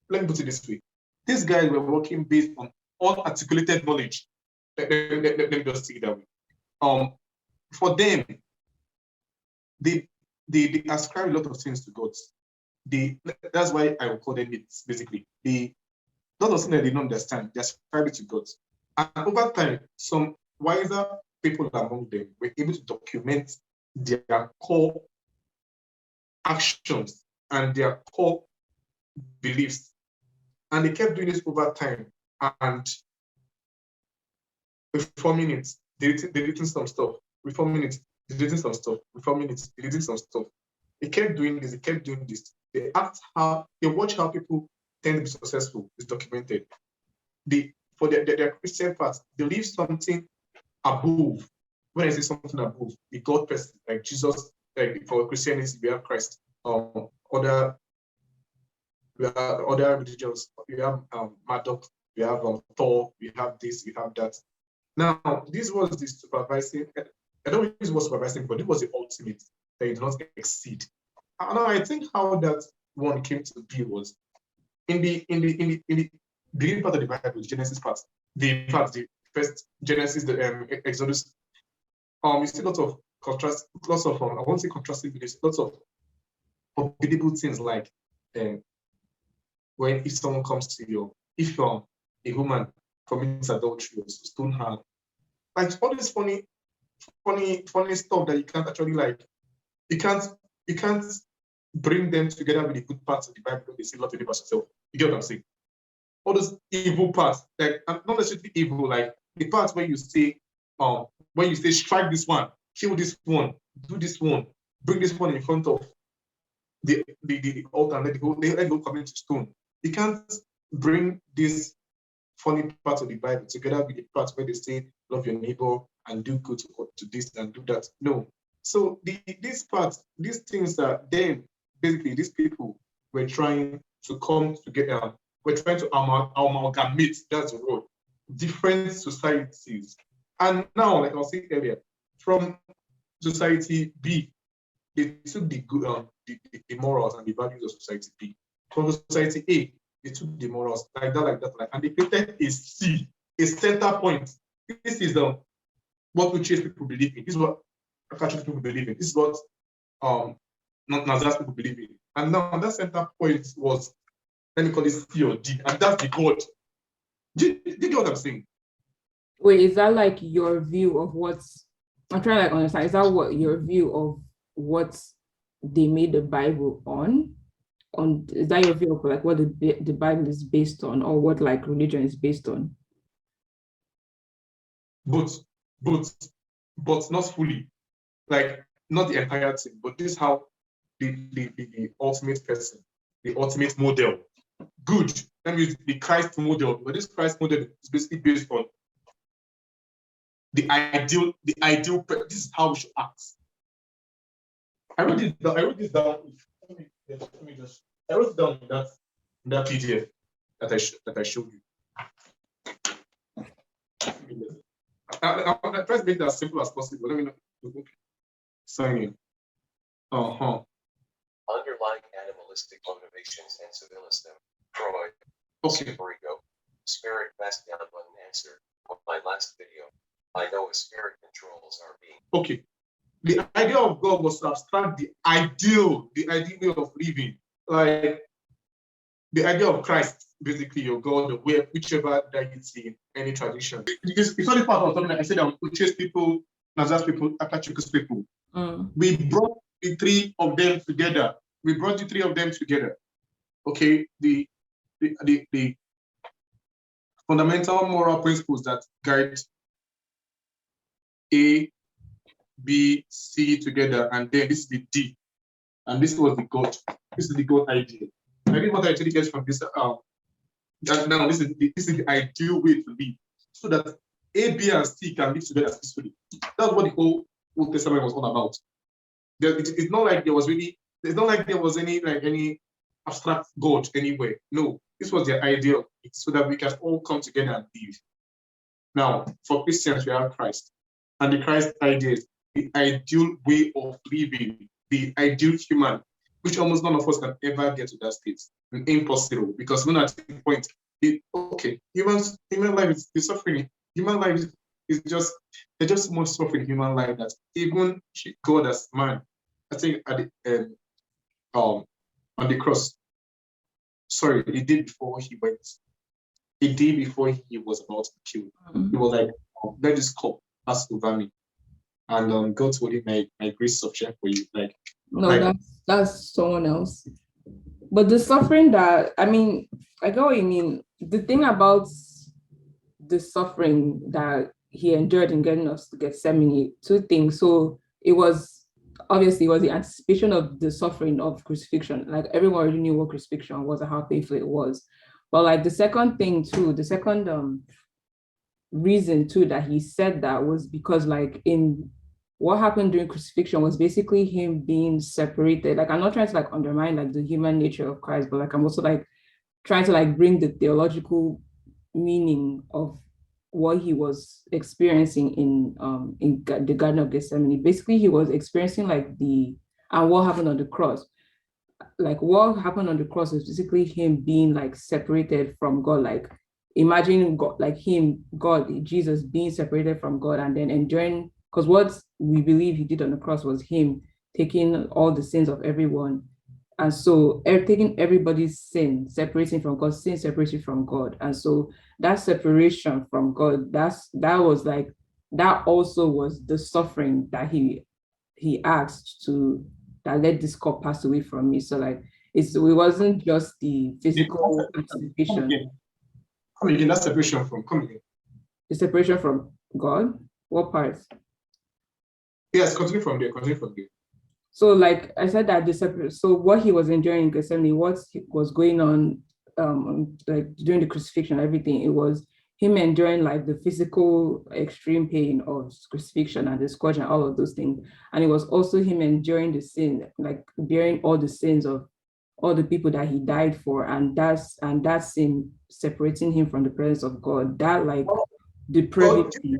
let me put it this way: these guys were working based on unarticulated knowledge. Let me just say it that way. For them, they ascribe a lot of things to God. That's why I will call them myths, basically. A lot of things that they don't understand, they ascribe it to God. And over time, some wiser people among them were able to document their core actions and their core beliefs. And they kept doing this over time and reforming it, deleting some stuff, reforming it, deleting some stuff, reforming it, deleting some stuff. They kept doing this, they kept doing this. They watch how people tend to be successful. It's documented. For their Christian part, they leave something above. When I say something above, the God person, like Jesus, like for Christianity, we have Christ. Other religions, we have Marduk, we have Thor, we have this, we have that. Now, this was the supervising, I don't know if this was supervising, but it was the ultimate that it did not exceed. Now, I think how that one came to be was in the beginning part of the Bible, Genesis part, the first Genesis, the Exodus, you see lots of contrast, lots of I won't say contrasting beliefs, lots of unbelievable things like when if someone comes to you, if a woman commits adultery or stone her, like all this funny stuff that you can't actually like, you can't bring them together with the good parts of the Bible. They say love your neighbor as yourself. You get what I'm saying? All those evil parts, like not necessarily evil, like the parts where you say strike this one, kill this one, do this one, bring this one in front of the altar and let it go commit to stone. You can't bring this funny part of the Bible together with the part where they say love your neighbor and do good to this and do that. No. So these parts, these things that then basically these people were trying to come together. We're trying to amalgamate, that's the word, different societies. And now, like I was saying earlier, from society B, they took the morals and the values of society B. From society A, they took the morals like that, and they created a C, a center point. This is what Uche's people believe in. This is what Akachi's people believe in. This is what Naza's people believe in. And now that center point was, let me call it C or D, and that's the God. Do you get what I'm saying? Wait, is that like your view of what's, I'm trying to like understand, is that what your view of what they made the Bible on? Is that your view of like what the Bible is based on, or what like religion is based on? But not fully. Like not the entire thing, but this is how the ultimate person, the ultimate model. Good. Let me use the Christ model, but this Christ model is basically based on the ideal. This is how we should act. I wrote this down. I wrote it down in that PDF that I showed you. I'll try to make it as simple as possible. Let me know. Sign in. Underlying animalistic motivations and civilism. Freud. Okay. Superego. Spirit best down button answer. On my last video, I know a spirit controls our being. Okay. The idea of God was to abstract the ideal way of living. Like the idea of Christ, basically your God, the way, whichever deity in any tradition. Because it's only part of something like I said that we chase people, Naza's people, Akachuk's people. We brought the three of them together. Okay, the fundamental moral principles that guide A, B, C together, and then this is the D, and this was the God. This is the God idea. I think what I actually get from this that now this is the ideal way to live, so that A, B, and C can live together peacefully. That's what the whole Old Testament was all about. It's not like there was really, it's not like there was any abstract God anywhere. No, this was the ideal, so that we can all come together and live. Now, for Christians, we have Christ, and the Christ idea is the ideal way of living, the ideal human, which almost none of us can ever get to that state. Impossible, because when at the point, human life is suffering. Human life is just, there's just so much suffering in human life that even God as man, I think at the on the cross, sorry, he did before he went. He did before he was about to be killed. He was like, let this cup pass over me. And God told him, my grace is sufficient for you. No, that's someone else. But the suffering that, I mean, I get what you mean. The thing about the suffering that he endured in getting us to Gethsemane, two things. So it was the anticipation of the suffering of crucifixion. Like everyone already knew what crucifixion was and how painful it was. But like the second thing too, the second reason too that he said that was because like in what happened during crucifixion was basically him being separated. Like I'm not trying to like undermine like the human nature of Christ, but like I'm also like trying to like bring the theological meaning of what he was experiencing in the Garden of Gethsemane. Basically, he was experiencing like and what happened on the cross. Like what happened on the cross is basically him being like separated from God. Like imagine God, like Jesus being separated from God and then enduring, because what we believe he did on the cross was him taking all the sins of everyone. And so taking everybody's sin, separating from God, sin separating from God. And so that separation from God, that also was the suffering that he asked to, that let this cup pass away from me. So like it wasn't just the physical anticipation. Come again, that separation from, come again. The separation from God? What part? Yes, continue from there. So like I said that so what he was enduring in Gethsemane, what was going on like during the crucifixion, everything, it was him enduring like the physical extreme pain of crucifixion and the scourge and all of those things. And it was also him enduring the sin, like bearing all the sins of all the people that he died for, and that sin separating him from the presence of God, that like depravity.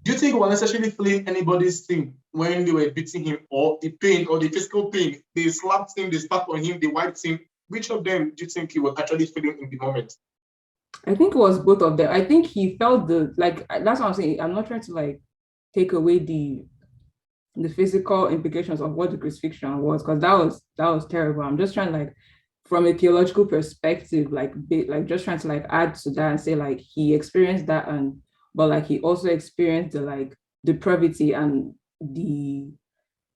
Do you think he was necessarily feeling anybody's sin when they were beating him, or the pain, or the physical pain? They slapped him, they spat on him, they wiped him. Which of them do you think he was actually feeling in the moment? I think it was both of them. I think he felt that's what I'm saying. I'm not trying to like take away the physical implications of what the crucifixion was, because that was terrible. I'm just trying like from a theological perspective, like just trying to like add to that and say like he experienced that, but like he also experienced the like depravity and the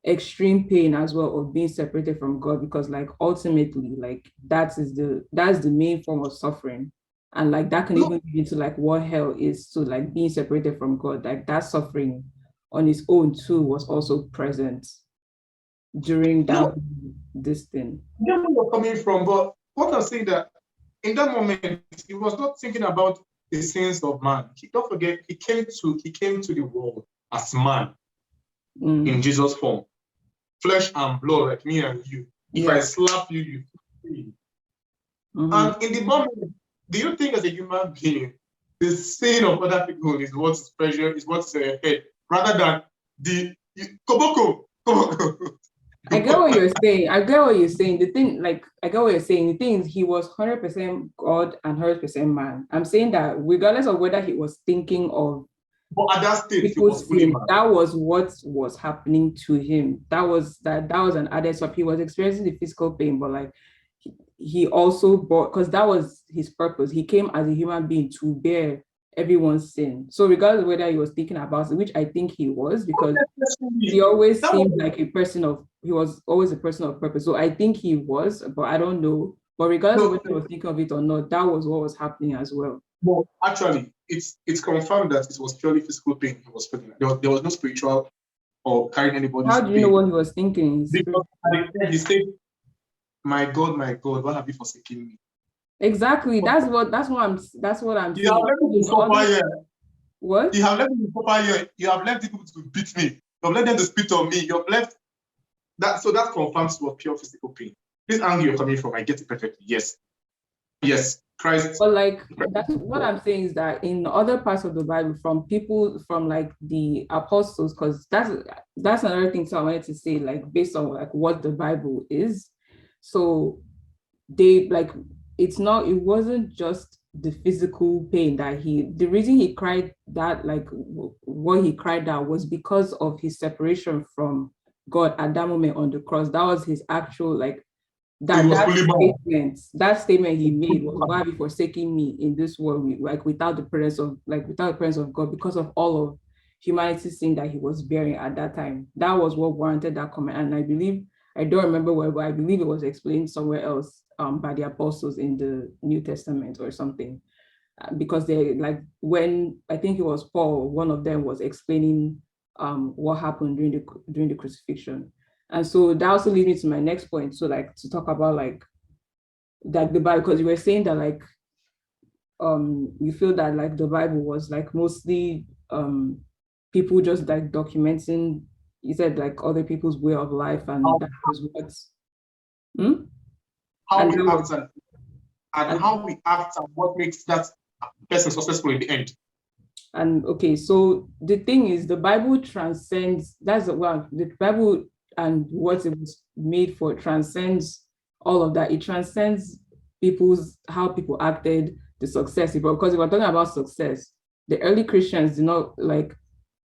extreme pain as well of being separated from God, because like ultimately like that's the main form of suffering, and like that can even be into like what hell is, to like being separated from God. Like that suffering on its own too was also present during this thing. I know where you're coming from, but what I'm saying that in that moment he was not thinking about the sins of man. Don't forget, he came to the world as man in Jesus' form, flesh and blood, like me and you. If I slap you, you feel. And in the moment, do you think as a human being, the sin of other people is what's pressure, is what's head, rather than the koboko? I get what you're saying. The thing, like, I get what you're saying. The thing is, he was 100% God and 100% man. I'm saying that regardless of whether he was thinking of, but at that stage, he was fully man. That was what was happening to him. That was an added stuff. He was experiencing the physical pain, but like he also brought, because that was his purpose. He came as a human being to bear everyone's sin. So regardless of whether he was thinking about it, which I think he was, because he always seemed like he was always a person of purpose. So I think he was, but I don't know. But regardless of whether he was thinking of it or not, that was what was happening as well. Well, actually, it's confirmed that it was purely physical pain he was feeling. There was no spiritual or carrying anybody's How do you know what he was thinking? Because at the end he said, my God, what have you forsaken me? Exactly. That's what I'm You have saying. left me In to suffer other, here. what? You have left me to suffer here. You have left the people to beat me. You have let them to spit on me. You have left that. So that confirms what pure physical pain. This angle you're coming from, I get it perfectly. Yes. Yes. Christ. But like that's what I'm saying is that in other parts of the Bible, from people from like the apostles, because that's another thing. So I wanted to say, like based on like what the Bible is. So they like it wasn't just the physical pain that the reason he cried that like what he cried out was because of his separation from God at that moment on the cross. That was his actual like He was fully bound. that statement he made was, why have you forsaken me in this world, like without the presence of God, because of all of humanity's sin that he was bearing at that time. That was what warranted that comment. And I don't remember where, but I believe it was explained somewhere else by the apostles in the New Testament or something. Because they like when I think it was Paul, one of them was explaining what happened during the crucifixion. And so that also leads me to my next point. So like to talk about like that the Bible, because you were saying that like you feel that like the Bible was like mostly people just like documenting, you said like other people's way of life, and that was what How And we how- act and how we act and what makes that person successful in the end. And okay, so the thing is the Bible transcends, the Bible and what it was made for transcends all of that. It transcends how people acted, the success. Because if we're talking about success, the early Christians did not like,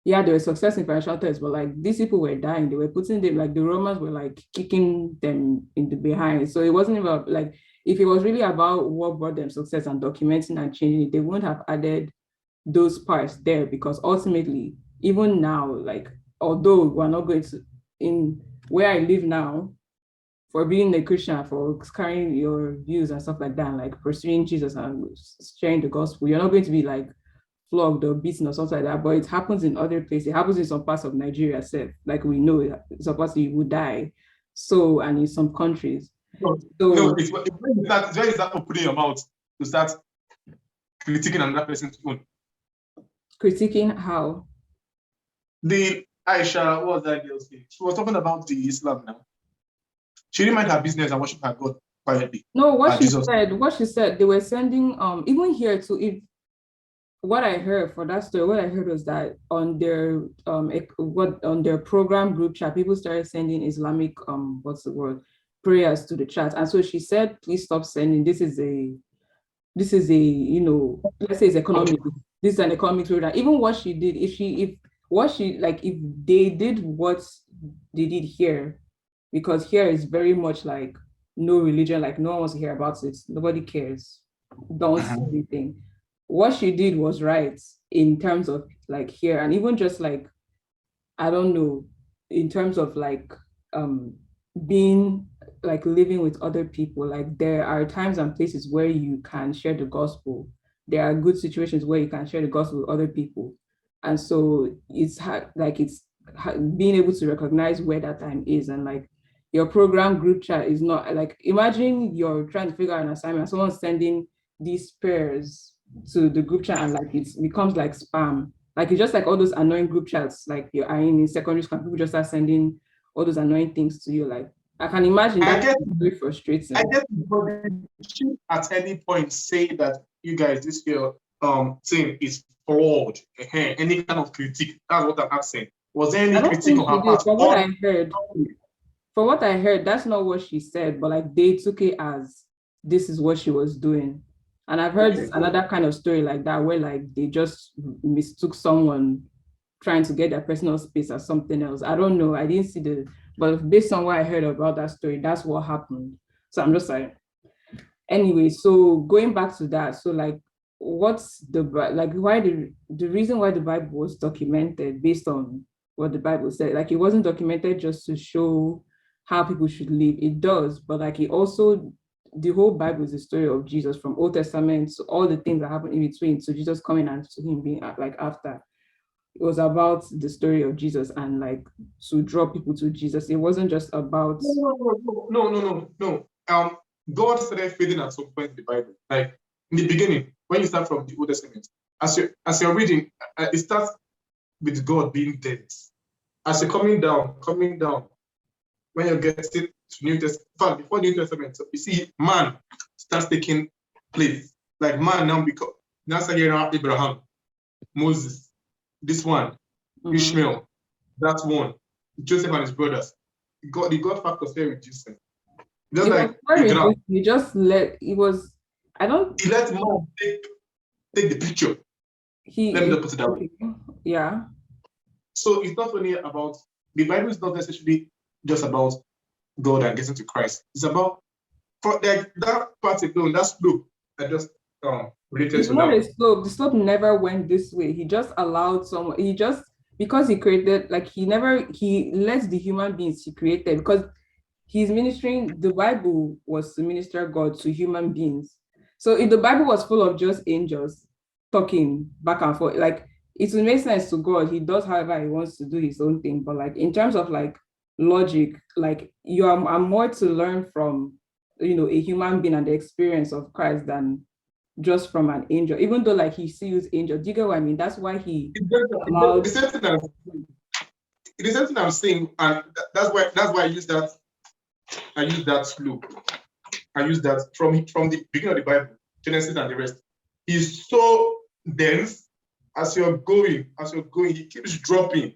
yeah, they were success in financial terms, but like these people were dying. They were putting them, like the Romans were like kicking them in the behind. So it wasn't about like, if it was really about what brought them success and documenting and changing it, they wouldn't have added those parts there, because ultimately, even now, like although we're not going to, in where I live now, for being a Christian, for carrying your views and stuff like that, and like pursuing Jesus and sharing the gospel, you're not going to be like flogged or beaten or something like that. But it happens in other places. It happens in some parts of Nigeria, like we know, some parts you would die. So, and in some countries. No, it's when you start opening your mouth to start critiquing another person's own. Critiquing how? The Aisha, what was that girl saying? She was talking about the Islam now. She didn't mind her business and worship her God quietly. No, what she Jesus. said, they were sending, even here too, what I heard for that story, what I heard was that on their on their program group chat, people started sending Islamic prayers to the chat. And so she said, please stop sending. This is a let's say it's economic. This is an economic program. Even what she did, if they did what they did here, because here is very much like no religion, like no one wants to hear about it. Nobody cares. Don't say anything. What she did was right in terms of like here, and even just like, I don't know, in terms of like being like living with other people. Like there are times and places where you can share the gospel. There are good situations where you can share the gospel with other people. And so it's being able to recognize where that time is, and like your program group chat is not like, imagine you're trying to figure out an assignment, someone's sending these prayers to the group chat, and like it becomes like spam. Like it's just like all those annoying group chats like you're in secondary school, people just start sending all those annoying things to you. Like I can imagine that's very frustrating. I guess she at any point say that you guys, this your thing is flawed. Any kind of critique. That's what I'm asking. Was there any critique on her part? From what I heard, that's not what she said, but like they took it as this is what she was doing. And I've heard another kind of story like that, where like they just mistook someone trying to get their personal space as something else. I don't know. I didn't see but based on what I heard about that story, that's what happened. So I'm just like, anyway, so going back to that, so like what's the reason why the Bible was documented based on what the Bible said? Like it wasn't documented just to show how people should live. It does, but like it also, the whole Bible is the story of Jesus, from Old Testament to all the things that happen in between, to Jesus coming and to him being like after. It was about the story of Jesus and like to draw people to Jesus. It wasn't just about No. God started fading at some point in the Bible. Like in the beginning, when you start from the Old Testament, as you're reading, it starts with God being dense. As you're coming down, when you get to New Testament, before New Testament, so you see man starts taking place. Like man now start hearing about Abraham, Moses, this one, Ishmael, that one, Joseph and his brothers. The God factor started reducing. Just It like was very the ground. good. You just let it was. I don't. He let man take the picture. He. Let me just put it that way. Yeah. So it's not only about the Bible is not necessarily just about God and getting to Christ. It's about for like that part alone, that slope I just related It's to not now. a slope. The slope never went this way. He just allowed someone. He just because he created like he lets the human beings he created because he's ministering. The Bible was to minister God to human beings. So if the Bible was full of just angels talking back and forth, like it would make sense to God. He does however he wants to do his own thing. But like in terms of like logic, like you are more to learn from a human being and the experience of Christ than just from an angel, even though like he still used angel. Do you get what I mean? That's why he allowed. The same thing I'm saying, and that's why I use that. I use that slope. I use that from the beginning of the Bible, Genesis and the rest. He's so dense as you're going, he keeps dropping.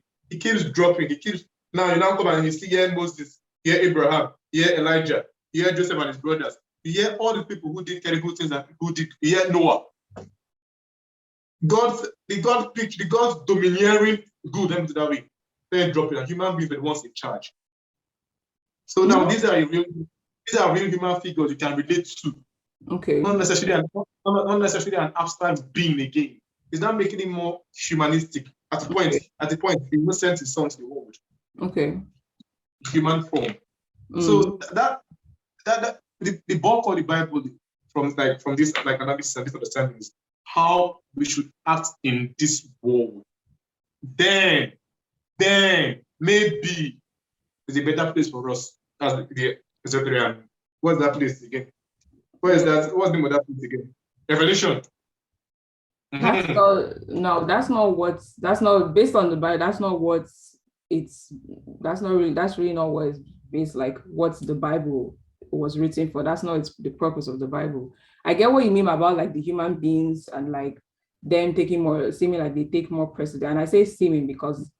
Now you now come and you see here Moses, here Abraham, here Elijah, here Joseph and his brothers. You hear all the people who did terrible things and who did. You hear Noah. God's domineering good, let me do that way. Then dropping, and human beings were the ones in charge. So now these are real human figures you can relate to. Okay. Not necessarily an abstract being again. It's not making it more humanistic. At the point, the innocent is sent to the world. Okay. Human form. So that the bulk of the Bible from this like analysis and this understanding is how we should act in this world. Then maybe it's a better place for us as the Esoterian. What's that place again? What's the name of that place again? Revelation. That's not based on the Bible. That's really not what it's based like what the Bible was written for. That's not the purpose of the Bible. I get what you mean about like the human beings and like them seeming like they take more precedent. And I say seeming because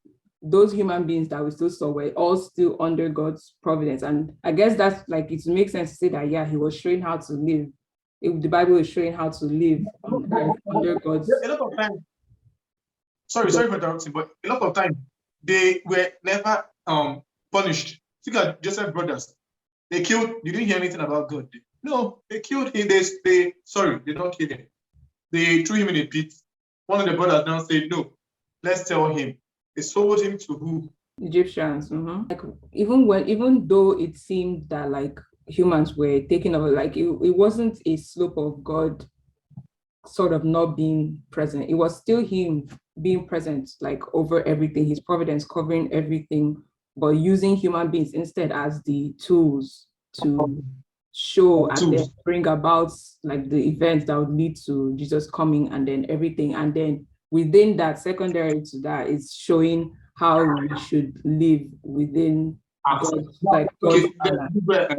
those human beings that we still saw were all still under God's providence. And I guess that's like it makes sense to say that he was showing how to live. The Bible is showing how to live under God's. A lot of times, sorry for interrupting, but a lot of times they were never punished. Think of Joseph's brothers. They killed. You didn't hear anything about God. No, they killed him. They don't kill him. They threw him in a pit. One of the brothers now said, "No, let's tell him." They sold him to who? Egyptians. Like even though it seemed that like humans were taking over, like it wasn't a slope of God sort of not being present. It was still him being present, like over everything, his providence covering everything, but using human beings instead as the tools to show and then bring about like the events that would lead to Jesus coming and then everything. And then within that, secondary to that, is showing how we should live within God's okay. This is where I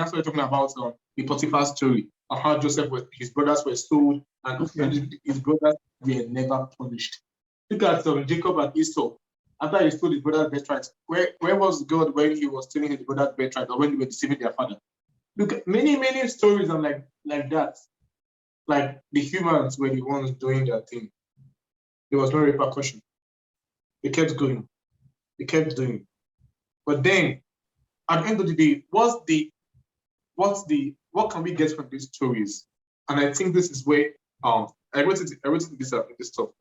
started talking about the Potiphar story of how his brothers were sold and his brothers were never punished. Look at Jacob and Esau. After he stole his brother's birthright, where was God when he was stealing his brother's birthright or when they were deceiving their father? Look at many stories are like that. Like the humans were the ones doing their thing. There was no repercussion. They kept going. But then, at the end of the day, what can we get from these stories? And I think this is where I wrote it in this stuff.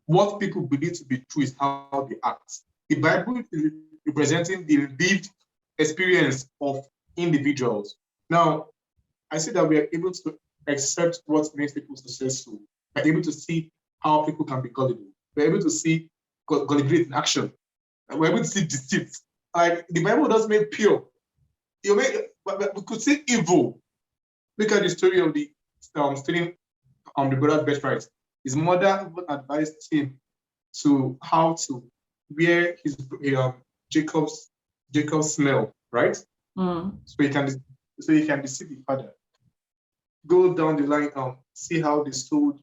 What people believe to be true is how they act. The Bible is representing the lived experience of individuals. Now, I see that we are able to accept what makes people successful. We're able to see how people can be gullible. We're able to see gullibility in action. And we're able to see deceit. Like the Bible does make pure. But we could say evil. Look at the story of the stealing the brother's birthright. His mother advised him to how to wear his Jacob's smell, right? So he can deceive the father. Go down the line, see how they stole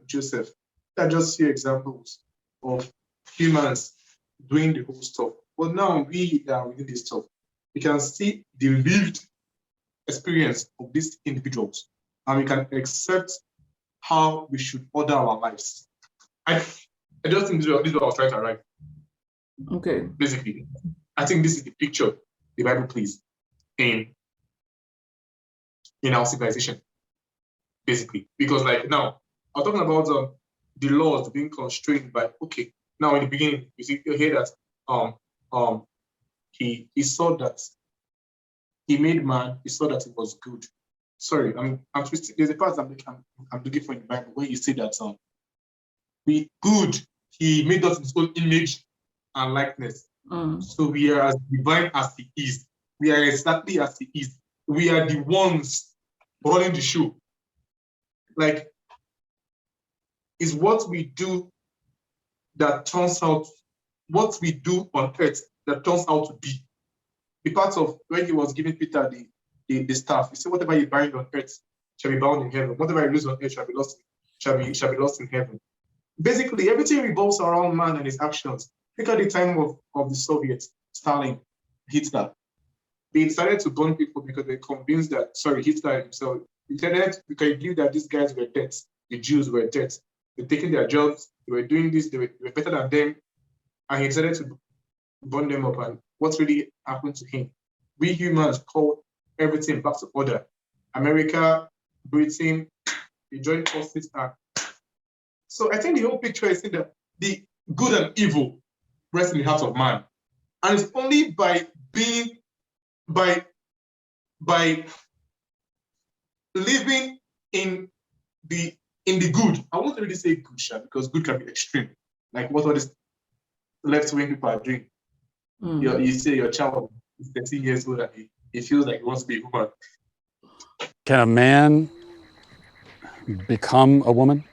Joseph. They're just few examples of humans doing the whole stuff. But now we are within this stuff. We can see the lived experience of these individuals, and we can accept how we should order our lives. I just think this is what I was trying to write. Okay. Basically, I think this is the picture the Bible plays in our civilization. Basically, because like now, I'm talking about the laws being constrained by. Okay, now in the beginning, you hear that he saw that he made man. He saw that it was good. Sorry, I'm twisting. There's a part I'm looking for in the Bible where you say that we good. He made us in his own image and likeness. So we are as divine as he is. We are exactly as he is. We are the ones running the show. Like, is what we do that turns out, what we do on earth that turns out to be. The part of when he was giving Peter the staff, he said, whatever you bind on earth shall be bound in heaven. Whatever you lose on earth shall be lost in heaven. Basically, everything revolves around man and his actions. Look at the time of the Soviets, Stalin, Hitler. They decided to burn people because they were convinced that, Hitler himself, because he believed that these guys were dead. The Jews were dead. They're taking their jobs. They were doing this. They were better than them. And he decided to burn them up. And what really happened to him? We humans called everything back to order. America, Britain, they joined forces. So I think the whole picture is that the good and evil rest in the heart of man. And it's only by being, by living in the good. I won't really say good, because good can be extreme. Like what all these left-wing people are doing. You say your child is 13 years old and he feels like he wants to be a woman. Can a man become a woman?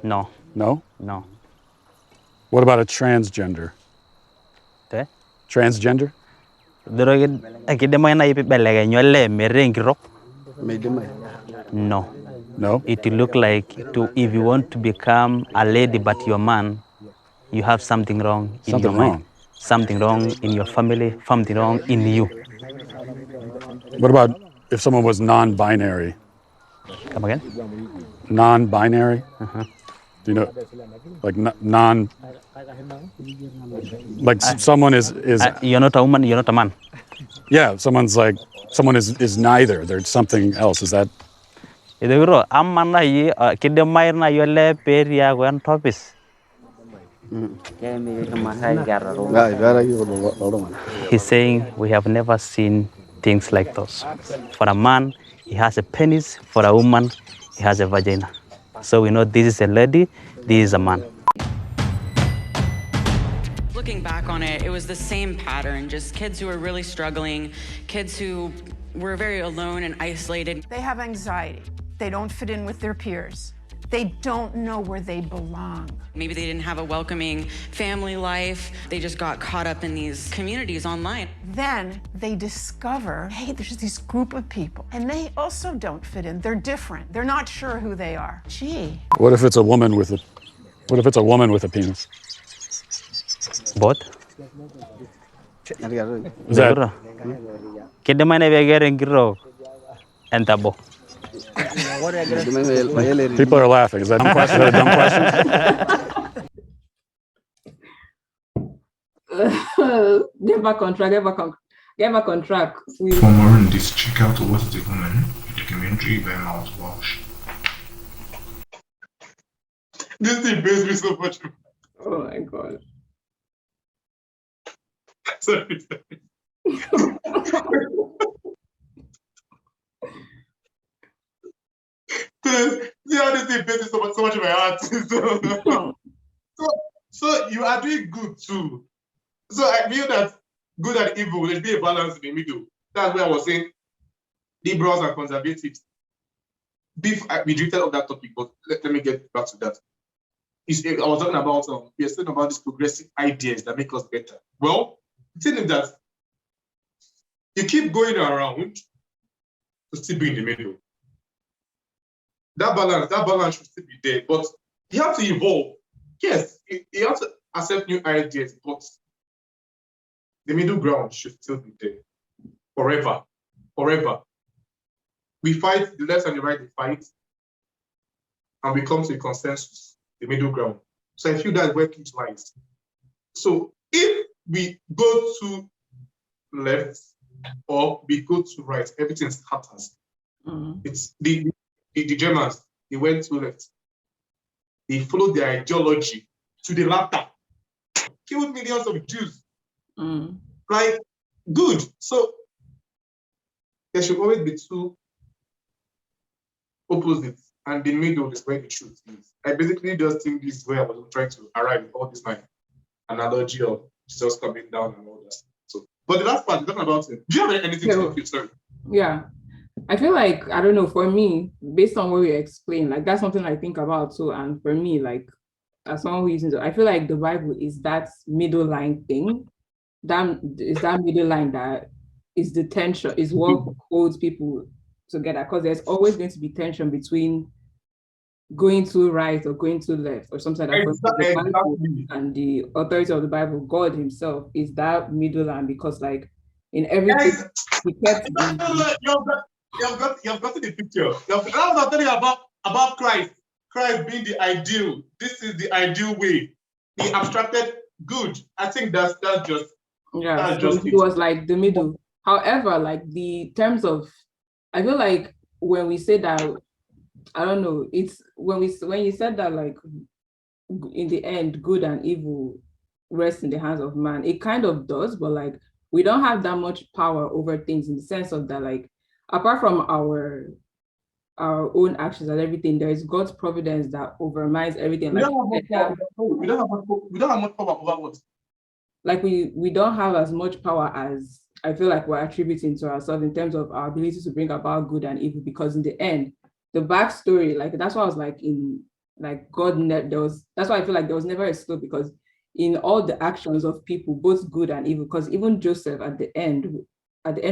No. No? No. What about a transgender? Te? Transgender? No. No? It will look like if you want to become a lady but you're a man, you have something wrong in Something your mind. wrong. Something wrong in your family, something wrong in you. What about if someone was non-binary? Come again? Non-binary? Do you know, like someone is You're not a woman, you're not a man. yeah, someone is neither. There's something else. Is that He's saying we have never seen things like those. For a man, he has a penis. For a woman, he has a vagina. So we know this is a lady, this is a man. Looking back on it, it was the same pattern, just kids who were really struggling, kids who were very alone and isolated. They have anxiety. They don't fit in with their peers. They don't know where they belong. Maybe they didn't have a welcoming family life. They just got caught up in these communities online. Then they discover, hey, there's this group of people, and they also don't fit in. They're different. They're not sure who they are. Gee. what if it's a woman with a penis? Both? Is that people are laughing? Is that a dumb question? Get back on track. Get back on track. For more on this, check out What is a Woman, a documentary by Miles Walsh. This thing pains me so much. Oh my god. Sorry. See how this thing pains me so much in my heart. So you are doing good too. So I feel that good and evil, there's be a balance in the middle. That's where I was saying liberals and conservatives. We drifted off that topic, but let me get back to that. I was talking about we are talking about these progressive ideas that make us better. Well, the thing is that you keep going around to still be in the middle. That balance should still be there, but you have to evolve. Yes, you have to accept new ideas, but the middle ground should still be there forever. We fight, the left and the right, they fight, and we come to a consensus, the middle ground. So I feel that's where peace lies. So if we go to left or we go to right, everything scatters. It's the Germans, they went to left. They followed their ideology to the latter, killed millions of Jews. Like, good. So there should always be two opposites, and the middle is where the truth is. I basically just think this is where I was trying to arrive with all this my analogy of Jesus coming down and all that. So, but the last part, talking about it. Do you have anything to say? Sorry. Yeah. I feel like, I don't know, for me, based on what you explained, like that's something I think about too. And for me, like as someone who uses it, I feel like the Bible is that middle line thing. That is that middle line that is the tension, is what holds people together, because there's always going to be tension between going to right or going to left or something like that. Exactly. The Bible and the authority of the Bible, God himself is that middle line, because like in everything he kept You've gotten the picture. I was telling you about Christ. Christ being the ideal. This is the ideal way. The abstracted good. I think that's just it was like the middle. However, like the terms of, I feel like when we say that, I don't know, it's when you said that, like in the end, good and evil rest in the hands of man, it kind of does, but like we don't have that much power over things, in the sense of that, like apart from our own actions and everything, there is God's providence that overrides everything. We don't have much power over what? Like we don't have as much power as I feel like we're attributing to ourselves in terms of our ability to bring about good and evil, because in the end, the backstory, like that's why I was like that's why I feel like there was never a slope, because in all the actions of people, both good and evil, because even Joseph at the end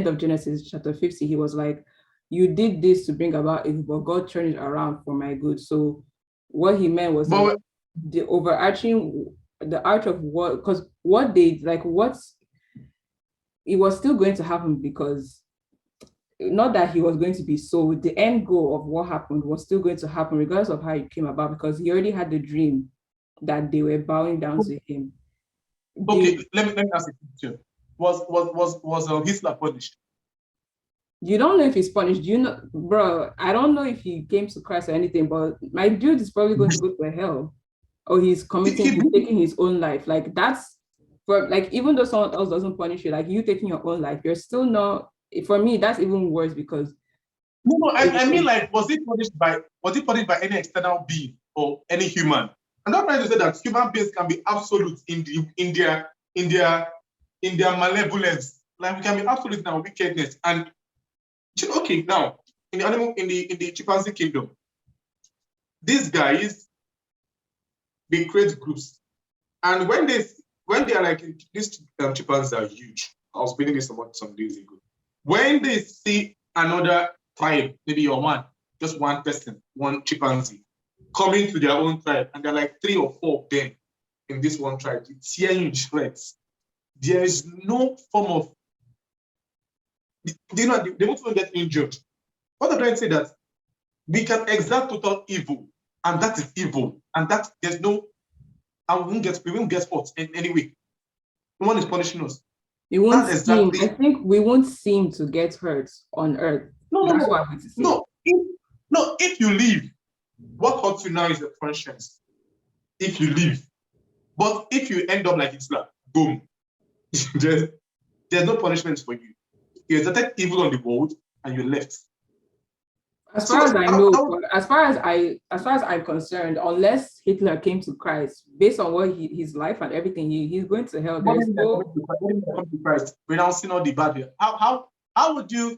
of Genesis chapter 50, he was like, you did this to bring about evil, but God turned it around for my good. So what he meant was the overarching, the art of what, because what they like, it was still going to happen, because not that he was going to be sold, the end goal of what happened was still going to happen regardless of how it came about, because he already had the dream that they were bowing down to him. Okay, let me ask a question. Was Hitler punished? You don't know if he's punished. You know, bro, I don't know if he came to Christ or anything, but my dude is probably going to go to hell, or he's taking his own life. Like that's, for like, even though someone else doesn't punish you, like you taking your own life, you're still not, for me, that's even worse, because I mean, like, was he punished by any external being or any human? I'm not trying to say that human beings can be absolute in their malevolence. Like we can be absolute in our wickedness. And okay, now in the chimpanzee kingdom, these guys, they create groups, and when they are like, these chimpanzees are huge. I was reading this some days ago. When they see another tribe, maybe just one person, one chimpanzee, coming to their own tribe, and there are like 3 or 4 of them in this one tribe, it's tearing in shreds. There is no form of, they won't even get injured. What I'm trying to say that we can exact total evil, and that is evil, and that there's no, and we won't get hurt in any way. No one is punishing us. It won't seem, I think we won't seem to get hurt on earth. That's what I'm going to say. If you leave, what hurts you now is your conscience. If you leave. But if you end up like Hitler, boom. there's no punishment for you. You exerted evil on the world and you left. As far as I how- know, how- as far as I'm concerned, unless Hitler came to Christ, based on what his life and everything, he's going to hell. what There's do you mean no, come to Christ, renouncing all the bad here? How would you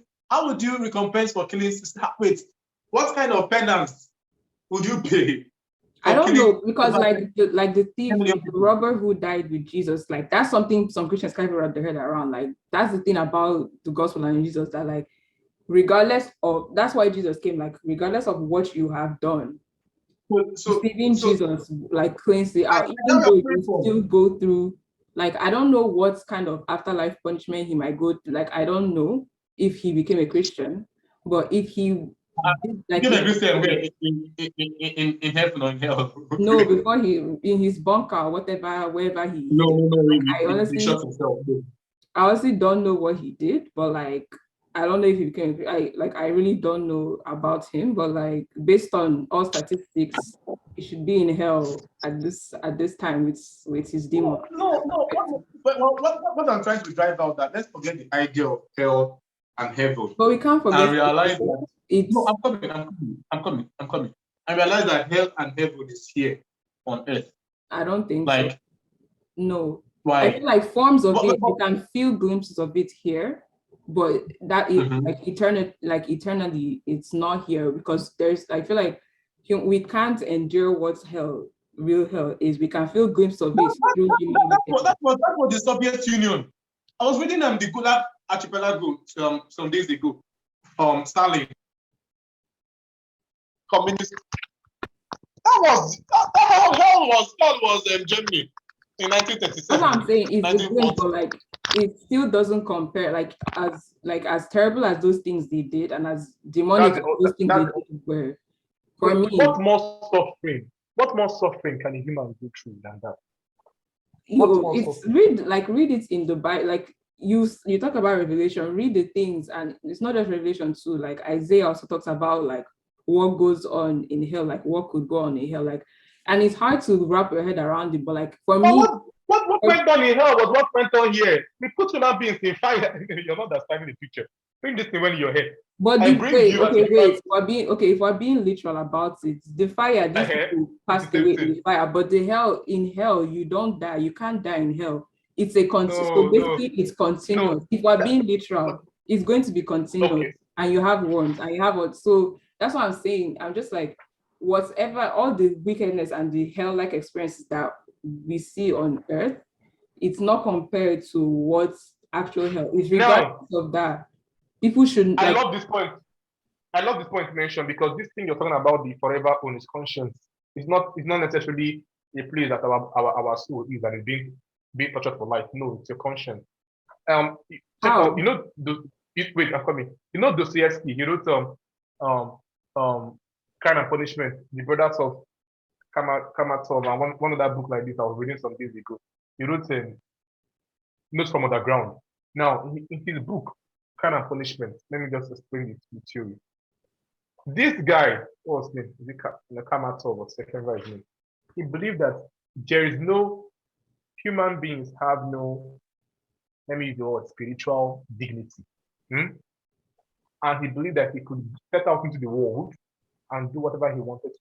recompense for killing sister? Wait, what kind of penance would you pay? I don't killing know, because over like the thief, 10 million the people? robber who died with Jesus, like that's something some Christians can't even wrap their head around. Like that's the thing about the gospel and Jesus, that like regardless of, that's why Jesus came, like regardless of what you have done, receiving Jesus like cleans it out, I even know though you're you praying for. still go through, like I don't know what kind of afterlife punishment he might go through. Like I don't know if he became a Christian, but if he like Became a Christian where in heaven or in hell? no, before he in his bunker, whatever, wherever he No, I he shot himself. I honestly don't know what he did, but like I don't know if he became I really don't know about him, but like based on all statistics, he should be in hell at this time with his demon. No. But what I'm trying to drive out, that let's forget the idea of hell and heaven. But we can't forget And realize that it's no, I'm coming. I realize that hell and heaven is here on earth. I don't think Like so. No. why? I feel like forms of But- it, you can feel glimpses of it here, but that is Mhm. eternally, it's not here, because I feel like we can't endure what real hell is. We can feel glimpses of it through human That was the Soviet Union. I was reading the Gulag Archipelago some days ago. Stalin, communist. That was Germany in 1937. That's what I'm saying, is the 1940. glimpse, but like it still doesn't compare, like as terrible as those things they did, and as demonic as those things they did were. For me, What more suffering can a human go through than that? it's read it in the Bible. Like you talk about Revelation, read the things, and it's not just Revelation too. Like Isaiah also talks about like what goes on in hell, like what could go on in hell, like, and it's hard to wrap your head around it. But like for me, What went on in hell was what went on here. We put human beings in fire. You're not understanding the picture. Bring this thing when you're here. but I the bring wait, you as okay, a wait, if we're being literal about it, the fire, these people passed away in the fire, but in hell, you don't die, you can't die in hell. It's a so basically it's continuous. If we're being literal, it's going to be continuous, and you have worms, and you have what. So that's what I'm saying. I'm just like, whatever, all the wickedness and the hell-like experiences that we see on earth, it's not compared to what actual hell is. Regardless of that, people shouldn't. I love this point. I love this point mentioned, because this thing you're talking about, the forever own, is conscience. It's not necessarily a place that our soul is and is being tortured for life. No, it's your conscience. How? You know, wait, I'm coming. You know Dostoevsky. He wrote Crime and Punishment, the brothers of Karamazov, and one of that book like this I was reading some days ago. He wrote Notes from Underground. Now, in his book, Crime and Punishment, let me just explain the theory. This guy, what's his name? Is it Karamazov or second right name? He believed that there is no human beings have no, let me use the word, spiritual dignity. And he believed that he could set out into the world and do whatever he wanted,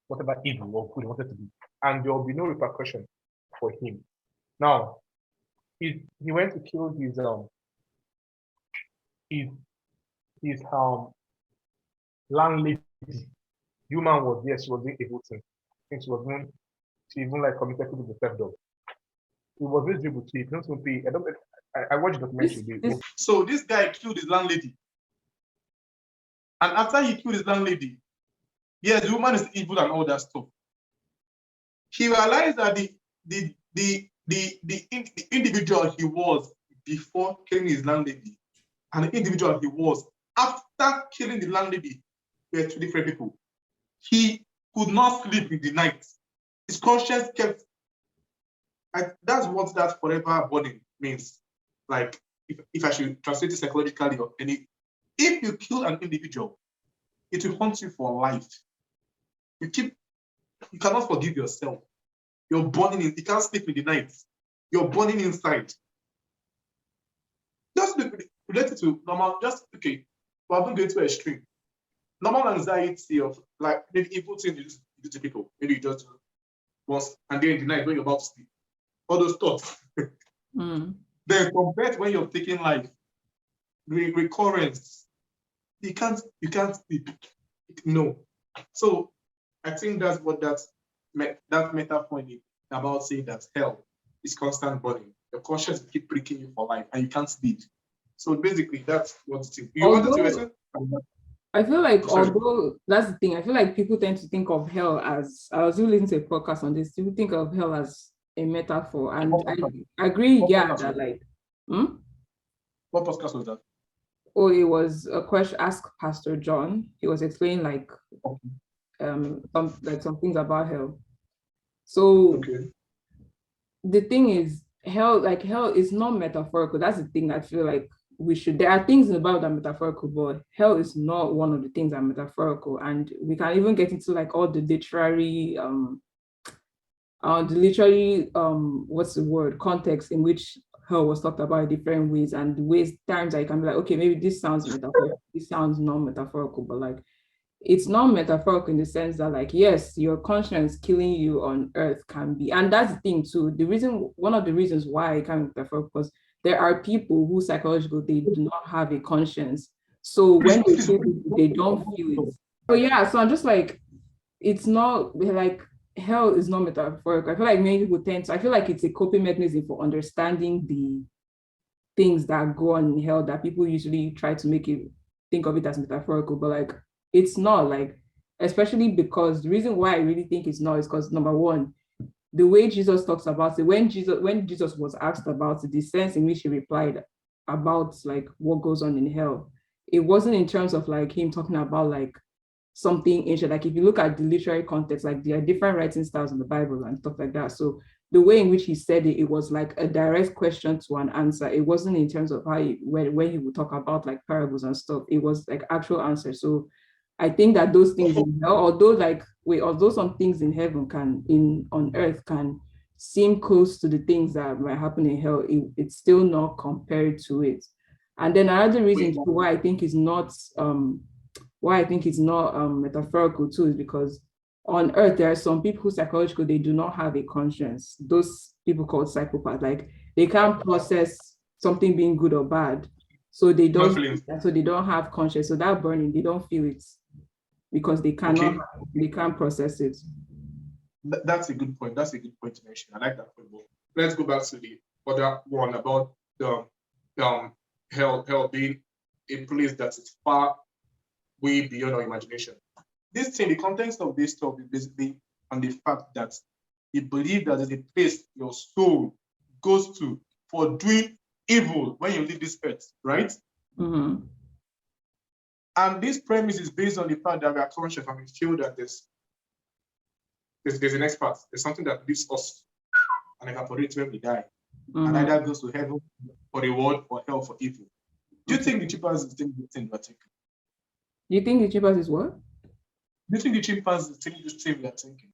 whatever evil or good he wanted to do, and there will be no repercussion for him. Now, he went to kill his landlady. The woman was there, she was doing evil thing. I think she even like committed to the theft dog. It was miserable too. He couldn't pay. I watched the documentary. So this guy killed his landlady. And after he killed his landlady, yes, the woman is evil and all that stuff. He realized that the individual he was before killing his landlady and the individual he was after killing the landlady were two different people. He could not sleep in the night. His conscience kept. That's what that forever burning means. Like, if I should translate it psychologically or any, if you kill an individual, it will haunt you for life. You cannot forgive yourself. You're burning in, you can't sleep in the night. You're burning inside. Just relate it to normal, just okay. But I'm going to extreme. normal anxiety of like maybe evil things you do to people. Maybe you just do once and then the night when you're about to sleep. All those thoughts. Mm. Then compared to when you're taking life, recurrence, you can't sleep. No. So I think that's what that metaphor is about, saying that hell is constant burning. Your conscience will keep pricking you for life and you can't sleep. So basically that's what it is. You wanted to listen? I feel like, Sorry. although that's the thing, I feel like people tend to think of hell as, I was listening to a podcast on this, people think of hell as a metaphor. And I agree, that like, What podcast was that? Oh, it was a question, Ask Pastor John. He was explaining like, some things about hell. So the thing is, hell is not metaphorical. That's the thing I feel like there are things in the Bible that are metaphorical, but hell is not one of the things that are metaphorical. And we can even get into like all the literary, what's the word, context in which hell was talked about in different ways, and times I can be like, okay, maybe this sounds metaphorical, this sounds non-metaphorical, but like, it's not metaphorical in the sense that like, yes, your conscience killing you on earth can be, and that's the thing too. One of the reasons why it can be metaphorical, because there are people who psychologically, they do not have a conscience. So when they kill people, they don't feel it. So yeah, so I'm just like, it's not like, hell is not metaphorical. I feel like many people I feel like it's a coping mechanism for understanding the things that go on in hell, that people usually try to think of it as metaphorical, but like, it's not, like, especially because the reason why I really think it's not is because, number one, the way Jesus talks about it, when Jesus was asked about it, the sense in which he replied about like what goes on in hell, it wasn't in terms of like him talking about like something ancient. Like if you look at the literary context, like there are different writing styles in the Bible and stuff like that. So the way in which he said it, it was like a direct question to an answer. It wasn't in terms of how when he would talk about like parables and stuff, it was like actual answer. So I think that those things in hell, although some things in heaven on earth can seem close to the things that might happen in hell, it's still not compared to it. And then another reason why I think it's not metaphorical too is because on earth there are some people who psychologically, they do not have a conscience. Those people called psychopaths, like they can't process something being good or bad, so they don't have conscience. So that burning, they don't feel it because they can't process it. That's a good point. That's a good point to mention. I like that point. Let's go back to the other one about the hell being a place that is far way beyond our imagination. This thing, the context of this talk is basically on the fact that you believe that there's a place your soul goes to for doing evil when you leave this earth, right? Mm-hmm. And this premise is based on the fact that we are conscious and we feel that there's the next part. There's something that leaves us and evaporates when we die. Mm-hmm. And either goes to heaven for reward or hell for evil. Do you think the chimpanzees think the thing we are thinking? You think the chimpanzees what? Do you think the chimpanzees think this thing we are thinking?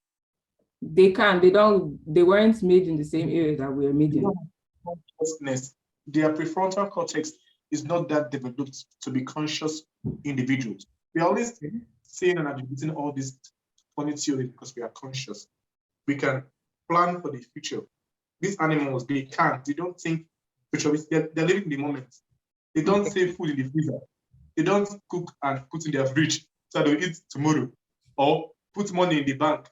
They can. They weren't made in the same area that we are made in. Their prefrontal cortex is not that developed to be conscious individuals. We are always saying and attributing all these funny theories because we are conscious. We can plan for the future. These animals, they can't. They don't think future. They're living in the moment. They don't save food in the freezer. They don't cook and put in their fridge so they'll eat tomorrow, or put money in the bank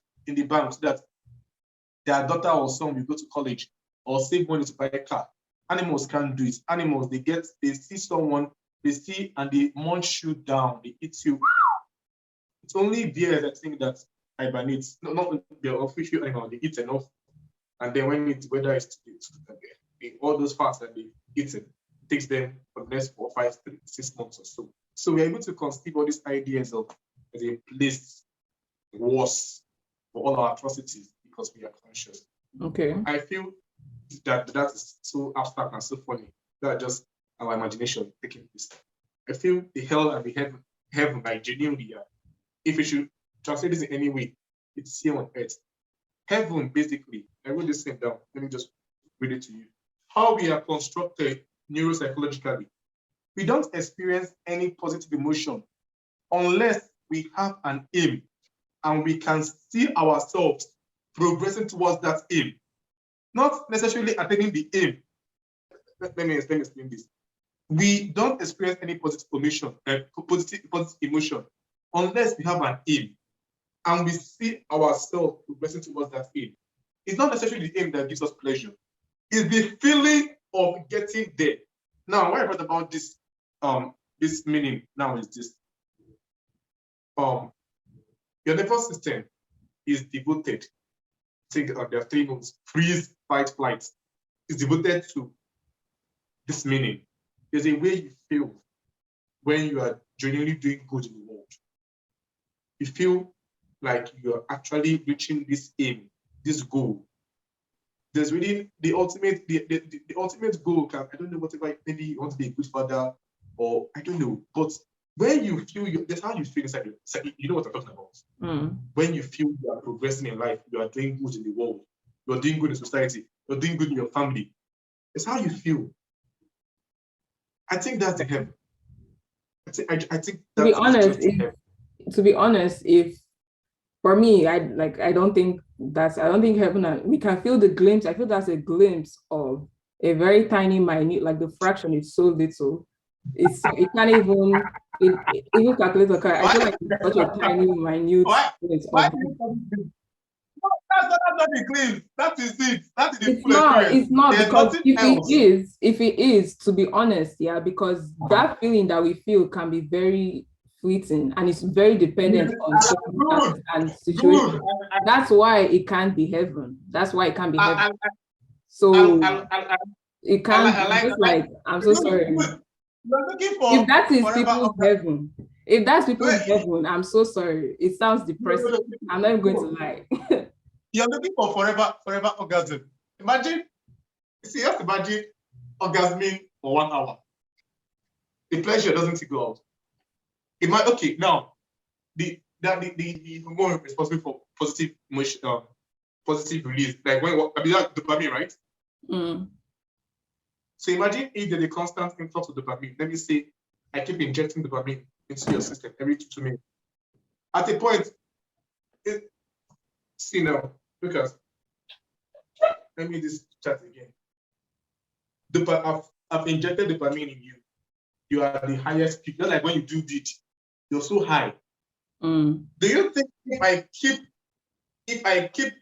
so that their daughter or son will go to college, or save money to buy a car. Animals can't do it. Animals, they see someone, they see and they munch you down, they eat you. It's only bears that think that hibernate. No, not the official animal, they eat enough. And then whether it's all those fats that they've eaten, it takes them for the next 4, 5, 6 months or so. So we're able to conceive all these ideas of as a place worse for all our atrocities because we are conscious. Okay. I feel that is so abstract and so funny. That's just our imagination taking place. I feel the hell and the heaven, like genuinely, if we should translate this in any way, it's here on earth. Heaven, basically, I wrote this thing down. Let me just read it to you. How we are constructed neuropsychologically. We don't experience any positive emotion unless we have an aim and we can see ourselves progressing towards that aim, not necessarily attaining the aim. Let me explain this. We don't experience any positive emotion unless we have an aim and we see ourselves progressing towards that aim. It's not necessarily the aim that gives us pleasure. It's the feeling of getting there. Now, what I heard about this meaning now is this. Your nervous system is devoted. Think there are 3 modes: freeze, fight, flight. Is devoted to this meaning. There's a way you feel when you are genuinely doing good in the world. You feel like you're actually reaching this aim, this goal. There's really the ultimate goal. I don't know, whatever, maybe you want to be a good father, or I don't know, but when you feel that's how you feel inside you know what I'm talking about. When you feel you are progressing in life, you are doing good in the world, you're doing good in society, you're doing good in your family. It's how you feel. I think that's the heaven. I think that's to be honest, if for me, I don't think heaven, we can feel the glimpse. I feel that's a glimpse of a very tiny, minute, like the fraction is so little. It can't even calculate the car. I feel like it's such a tiny, minute glimpse. That's not the glimpse. That is it. That is the it's not because if it is, to be honest, yeah, because that feeling that we feel can be very fleeting and it's very dependent on circumstances and situations. That's why it can't be heaven. That's why it can't be heaven. So it can't I'm so sorry. If that is people's heaven, I'm so sorry. It sounds depressing. I'm not even going to lie. You're looking for forever orgasm. Imagine orgasming for 1 hour. The pleasure doesn't go out. Now the hormone responsible for positive emotion, positive release, like that's dopamine, right? So imagine if there's a constant influx of dopamine. Let me say I keep injecting dopamine into your system every 2 minutes. At a point, see now, Lucas, let me just chat again. I've injected dopamine in you. You are the highest peak. Just like when you do it, you're so high. Do you think if I keep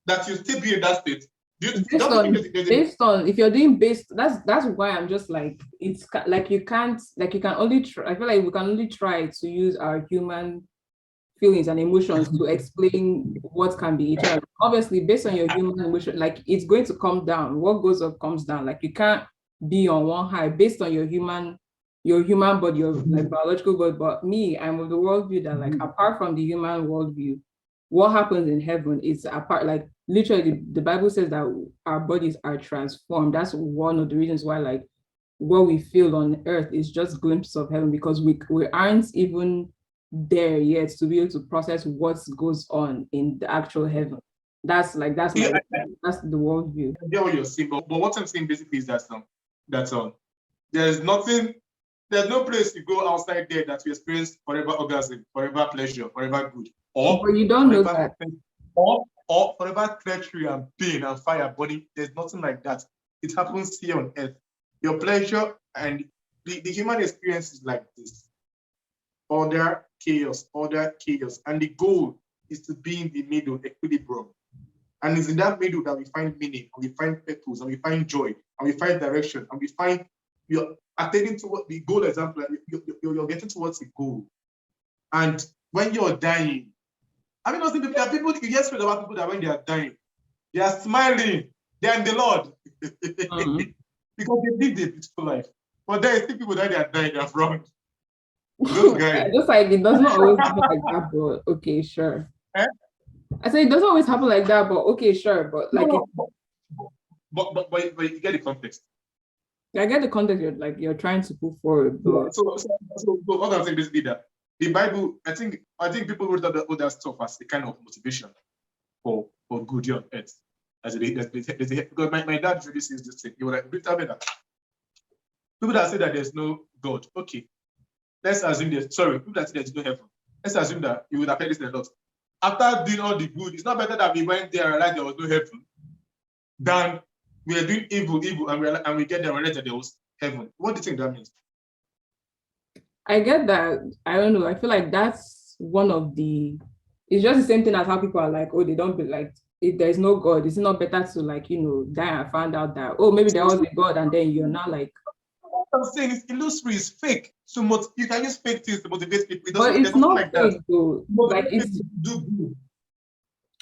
that you still be in that state? Based on if you're doing that's why I'm just like, it's like you can only try. I feel like we can only try to use our human feelings and emotions to explain what can be eternal. Obviously, based on your human emotion, like it's going to come down. What goes up comes down. Like you can't be on one high based on your human body, your like biological body. But me, I'm of the worldview that like apart from the human worldview, what happens in heaven is apart. Like literally, the Bible says that our bodies are transformed. That's one of the reasons why like what we feel on earth is just glimpses of heaven, because we aren't even there yet to be able to process what goes on in the actual heaven. That's the worldview. I get what you're saying, but what I'm saying basically is that there's no place to go outside there that we experience forever orgasm, forever pleasure, forever good, but you don't know that, or forever treachery and pain and fire burning. There's nothing like that. It happens here on earth. Your pleasure and the human experience is like this. Order, chaos, and the goal is to be in the middle, equilibrium. And it's in that middle that we find meaning, and we find purpose, and we find joy, and we find direction, and we find you're attaining to what the goal example, you're getting towards the goal. And when you're dying, I mean, there are people, you hear stories about people that when they are dying, they are smiling, they're in the Lord. Because they lived a beautiful life. But there are still people that they are dying, they are wrong. Those guys. Just like it doesn't always happen like that, but okay, sure. I say it doesn't always happen like that, but okay, sure. But like, but you get the context. I get the context you're trying to put forward. But... So what I'm saying basically that the Bible, I think people wrote that stuff as a kind of motivation for good here on earth. Because my dad really says this thing. He was like, tell me that people that say that there's no God, okay. Let's assume people that say there's no heaven. let's assume that you would have heard this a lot. After doing all the good, it's not better that we went there and realized there was no heaven than we are doing evil, and we get there and realize that there was heaven. What do you think that means? I get that. I don't know. I feel like that's one of the. It's just the same thing as how people are like, oh, they don't be like, if there's no God, it's not better to like, die and find out that, oh, maybe there was a God, and then you're not like. What I'm saying is illusory, is fake. So much you can use fake things to motivate people. But it's not like fake that. though. Like it's do good.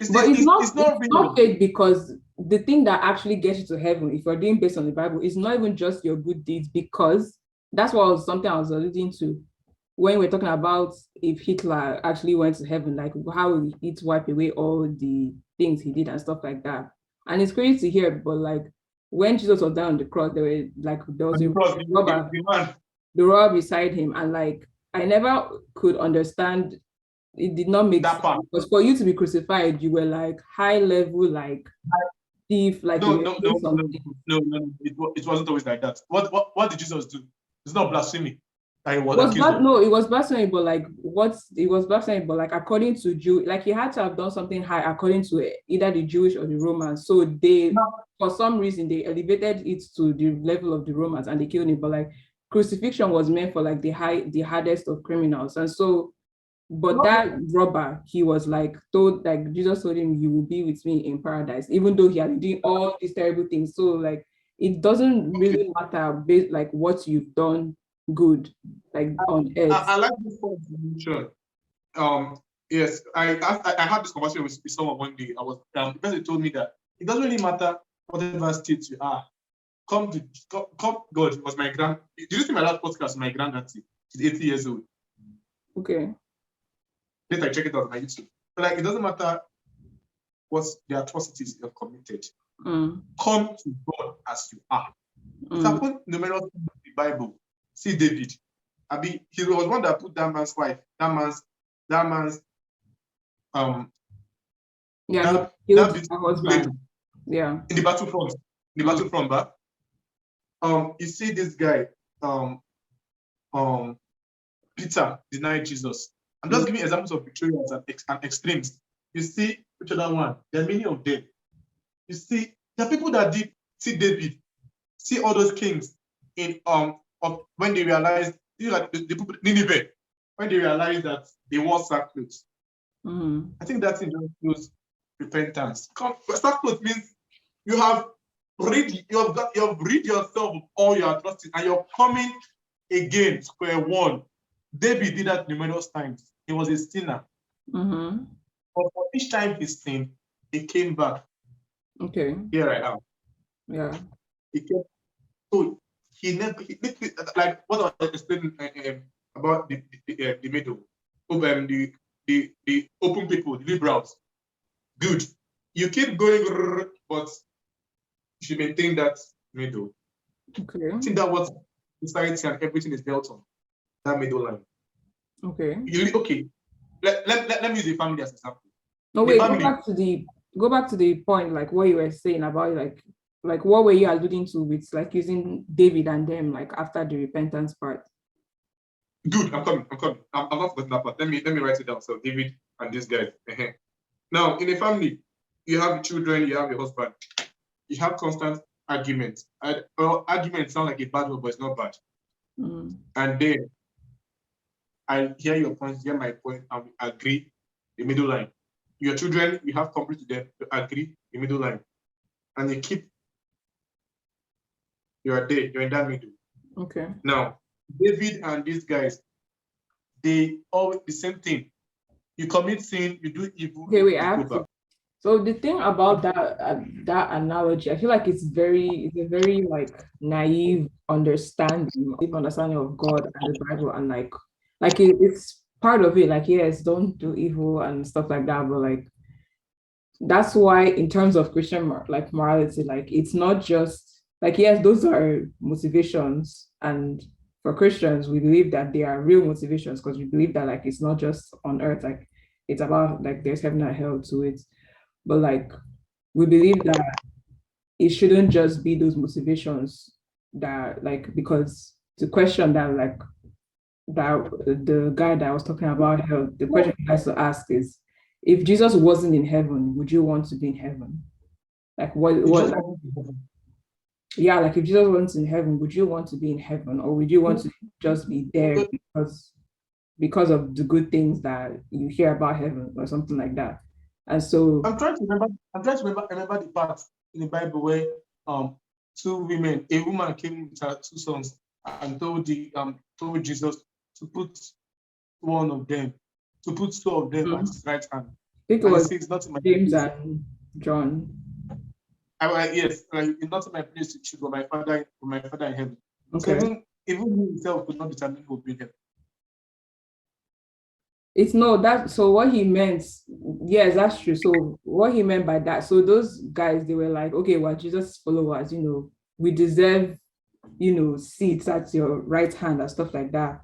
It's not fake, because the thing that actually gets you to heaven, if you're doing based on the Bible, is not even just your good deeds, because that's something I was alluding to when we're talking about if Hitler actually went to heaven, like how will it wipe away all the things he did and stuff like that. And it's crazy to hear, but like when Jesus was down on the cross, there was a robber, the robber beside him, and like I never could understand. It did not make that sense, part. because for you to be crucified, you were like high level, like thief, like no. It wasn't always like that. What did Jesus do? It's not blasphemy. It was blasphemy, but like it was blasphemy, but like according to Jew, like he had to have done something high according to either the Jewish or the Romans. So for some reason, they elevated it to the level of the Romans and they killed him. But like crucifixion was meant for like the hardest of criminals, and so. But that robber, he was like Jesus told him, you will be with me in paradise, even though he had been doing all these terrible things. So like it doesn't really matter based like what you've done good, like on earth. I like this point you mentioned. Yes, I had this conversation with someone one day. I was because they told me that it doesn't really matter whatever state you are. Come God was my grand. Did you see my last podcast? My grandauntie, she's 80 years old. Okay. Later, check it out on my YouTube. But like, it doesn't matter what the atrocities you have committed. Come to God as you are. It happened numerous times in the Bible. See David. He was one that put that man's wife, that man's husband. Yeah. In the battlefront. But you see this guy, Peter denied Jesus. I'm just giving examples of betrayals and extremes. You see, which other one? There are many of them. You see, there are people that did see David, see all those kings in when they realized, like the people Nineveh, when they realized that they wore sackcloth. I think that's in just repentance. Sackcloth means you have rid yourself of all your atrocities and you're coming again, square one. David did that numerous times. He was a sinner. But for each time he sinned, he came back. Okay. Here I am. Yeah. He came. So like what I was explaining about the middle, the open people, the liberals. Good. You keep going, but you should maintain that middle. Okay. I think that what society and everything is built on. That middle line. Okay. Okay. Let me use the family as an example. No, wait, go back to the point, like what you were saying about like what were you alluding to with like using David and them, like after the repentance part? Good, I'm coming. I'm not forgetting that part. Let me write it down. So David and this guy. Now, in a family, you have children, you have your husband, you have constant arguments. Arguments sound like a bad word, but it's not bad. And then I hear your points, hear my point, and we agree, the middle line. Your children, you have conflict with them, you agree, the middle line. And you are there, you're in that middle. Okay. Now, David and these guys, they always the same thing. You commit sin, you do evil. Okay, wait, so the thing about that analogy, I feel like it's a very like naive understanding of God and the Bible, and like it's part of it. Like, yes, don't do evil and stuff like that, but like that's why in terms of Christian like morality, like it's not just like, yes, those are motivations, and for Christians we believe that they are real motivations because we believe that like it's not just on earth, like it's about like there's heaven and hell to it. But like we believe that it shouldn't just be those motivations that like, because to question that, like that the guy that I was talking about hell, the question he has to ask is, if Jesus wasn't in heaven, would you want to be in heaven? Like yeah, like if Jesus wasn't in heaven, would you want to be in heaven, or would you want to just be there because of the good things that you hear about heaven or something like that? And so I'm trying to remember the part in the Bible where a woman came with her two sons and told Jesus to put two of them at his right hand. I think it was it's not in my James place. and John. Yes, it's not in my place to choose, but my father in heaven. Okay. So even he himself could not determine who would be in heaven. It's no that. So what he meant, yes, that's true. So what he meant by that, so those guys, they were like, okay, well, Jesus' followers, we deserve, seats at your right hand and stuff like that.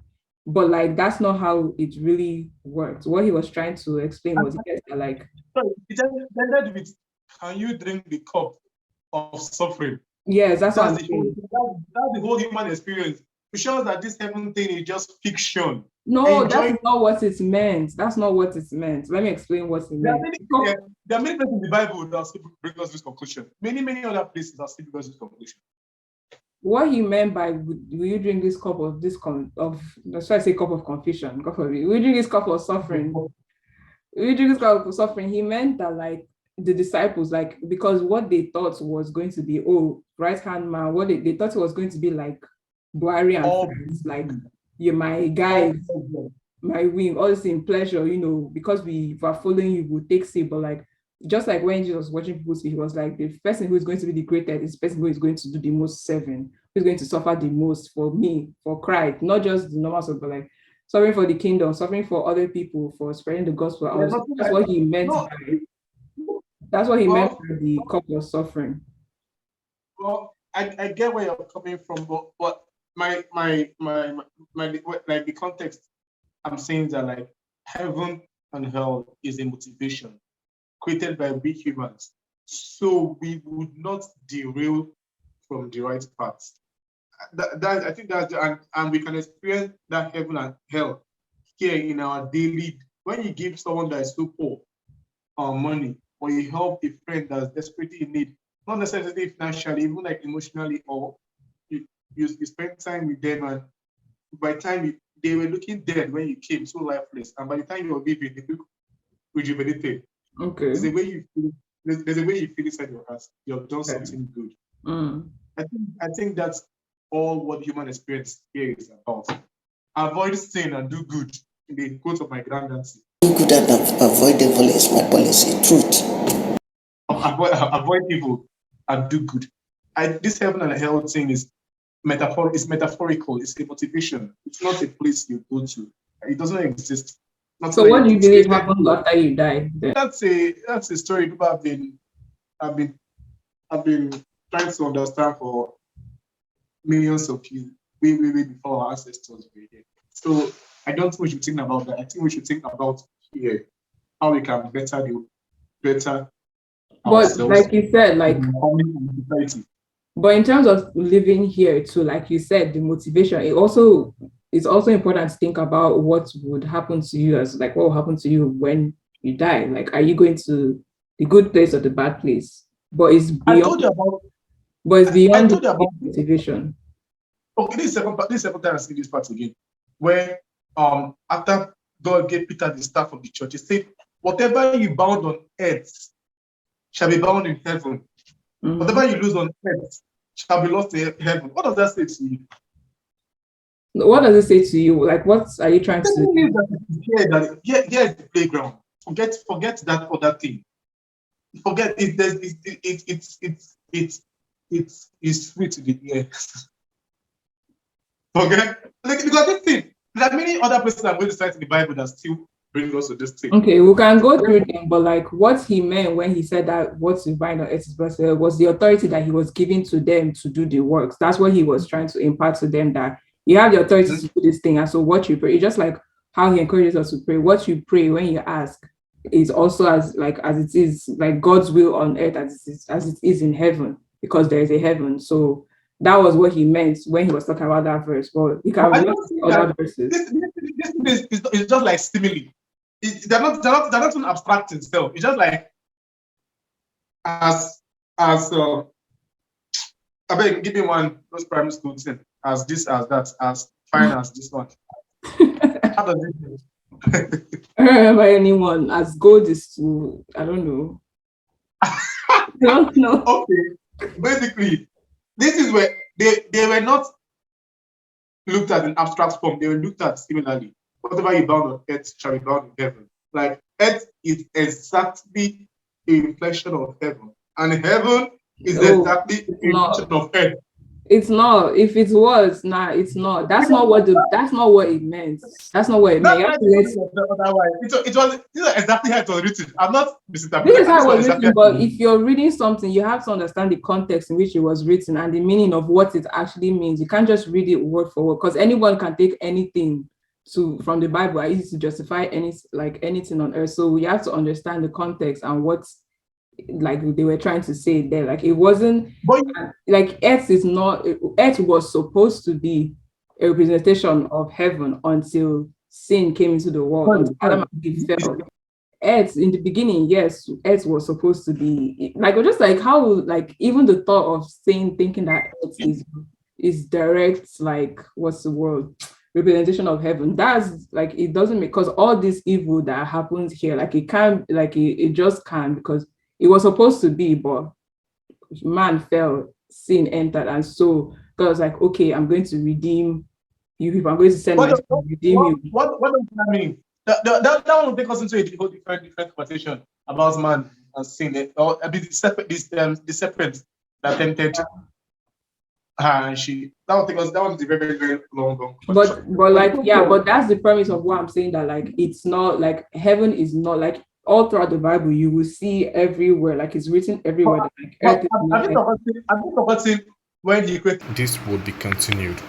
But like that's not how it really worked. What he was trying to explain was like, it ended with, can you drink the cup of suffering? Yes, that's the whole human experience. It shows that this heaven thing is just fiction. No, that's not what it meant. That's not what it meant. Let me explain what it meant. There are many places in the Bible that still bring us this conclusion. Many other places that still bring us this conclusion. What he meant by will you drink this cup of let's try to say cup of confusion, will you drink this cup of suffering? Will you drink this cup of suffering? He meant that like the disciples, like, because what they thought was going to be, right hand man, what they thought it was going to be like Buhari and friends, like you're my guys, my wing, all this in pleasure, because we were following you, we'll take seat. But like, just like when Jesus was watching people speak, he was like, the person who is going to be the greatest is the person who is going to do the most serving, who's going to suffer the most for me, for Christ, not just the normal stuff, but like suffering for the kingdom, suffering for other people, for spreading the gospel. That's what he meant by the cup of suffering. Well, I get where you're coming from, but my like the context I'm saying that like heaven and hell is a motivation created by we humans, so we would not derail from the right path. I think that's and we can experience that heaven and hell here in our daily. When you give someone that is so poor money, or you help a friend that's desperately in need, not necessarily financially, even like emotionally, or you spend time with them, and by the time they were looking dead when you came, so lifeless, and by the time you were leaving, they look rejuvenated. Okay. There's a way you feel. There's a way you feel inside your heart. You've done something good. I think that's all what human experience here is about. Avoid sin and do good. In the quote of my granddaughter. Do good and avoid evil is my policy. Truth. Avoid evil and do good. This heaven and hell thing is metaphorical. It's a motivation. It's not a place you go to. It doesn't exist. So what do you believe happens after you die? That's a story people have been trying to understand for millions of years, way before our ancestors were here. So I don't think we should think about that. I think we should think about here how we can better but like you said, like but in terms of living here too, like you said, the motivation, it's also important to think about what would happen to you, as like what will happen to you when you die. Like, are you going to the good place or the bad place? But it's beyond the motivation. Okay, this is the second time I see this part again, where after God gave Peter the staff of the church, he said, whatever you bound on earth shall be bound in heaven. Whatever you lose on earth shall be lost in heaven. What does that say to you? What does it say to you? Like, what are you trying to do? Here is the playground. Forget that other thing. Forget it. It's sweet to the ear. Forget, like, because this thing, there are many other places I'm going to cite in the Bible that still bring us to this thing. Okay, we can go through them, but like what he meant when he said that what you bind on earth is blessed was the authority that he was giving to them to do the works. That's what he was trying to impart to them, that you have the authority to do this thing. And so what you pray, just like how he encourages us to pray, what you pray when you ask is also as it is, like God's will on earth as it is in heaven, because there is a heaven. So that was what he meant when he was talking about that verse. But you can I read don't think other that verses. this is just like simile. They're not an abstract itself. It's just like as I beg, give me one those primary school thing as this as that as fine as this one. How does it? I don't remember anyone as gold is to, I don't know. I don't know. Okay, basically, this is where they were not looked at in abstract form. They were looked at similarly. Whatever you bound on earth shall be bound in heaven. Like earth is exactly a reflection of heaven, and heaven is exactly a reflection of earth. It's not. If it was, it's not. That's not what it meant. That's not what it meant. It was this is exactly how it was written. I'm not misinterpreting. This is how it was written, but if you're reading something, you have to understand the context in which it was written and the meaning of what it actually means. You can't just read it word for word, because anyone can take anything from the Bible and use it to justify anything on earth. So we have to understand the context and what's like they were trying to say there. Like it wasn't like earth was supposed to be a representation of heaven until sin came into the world, until Adam and Eve fell. Earth in the beginning, yes, earth was supposed to be like just like how like even the thought of thinking that earth is direct, like what's the word, representation of heaven. That's like it doesn't make, because all this evil that happens here, like it can't, like it just can't, because it was supposed to be, but man fell, sin entered, and so God was like, okay, I'm going to redeem you people. I'm going to send my son to redeem you. What does that mean? That will take us into a whole different conversation about man and sin, or a bit separate. The serpent that tempted and she. That will take us. That one's a very very long. But like yeah, but that's the premise of what I'm saying, that like it's not like heaven is not like. All throughout the Bible, you will see everywhere, like it's written everywhere. Like, I've forgotten when he created. This will be continued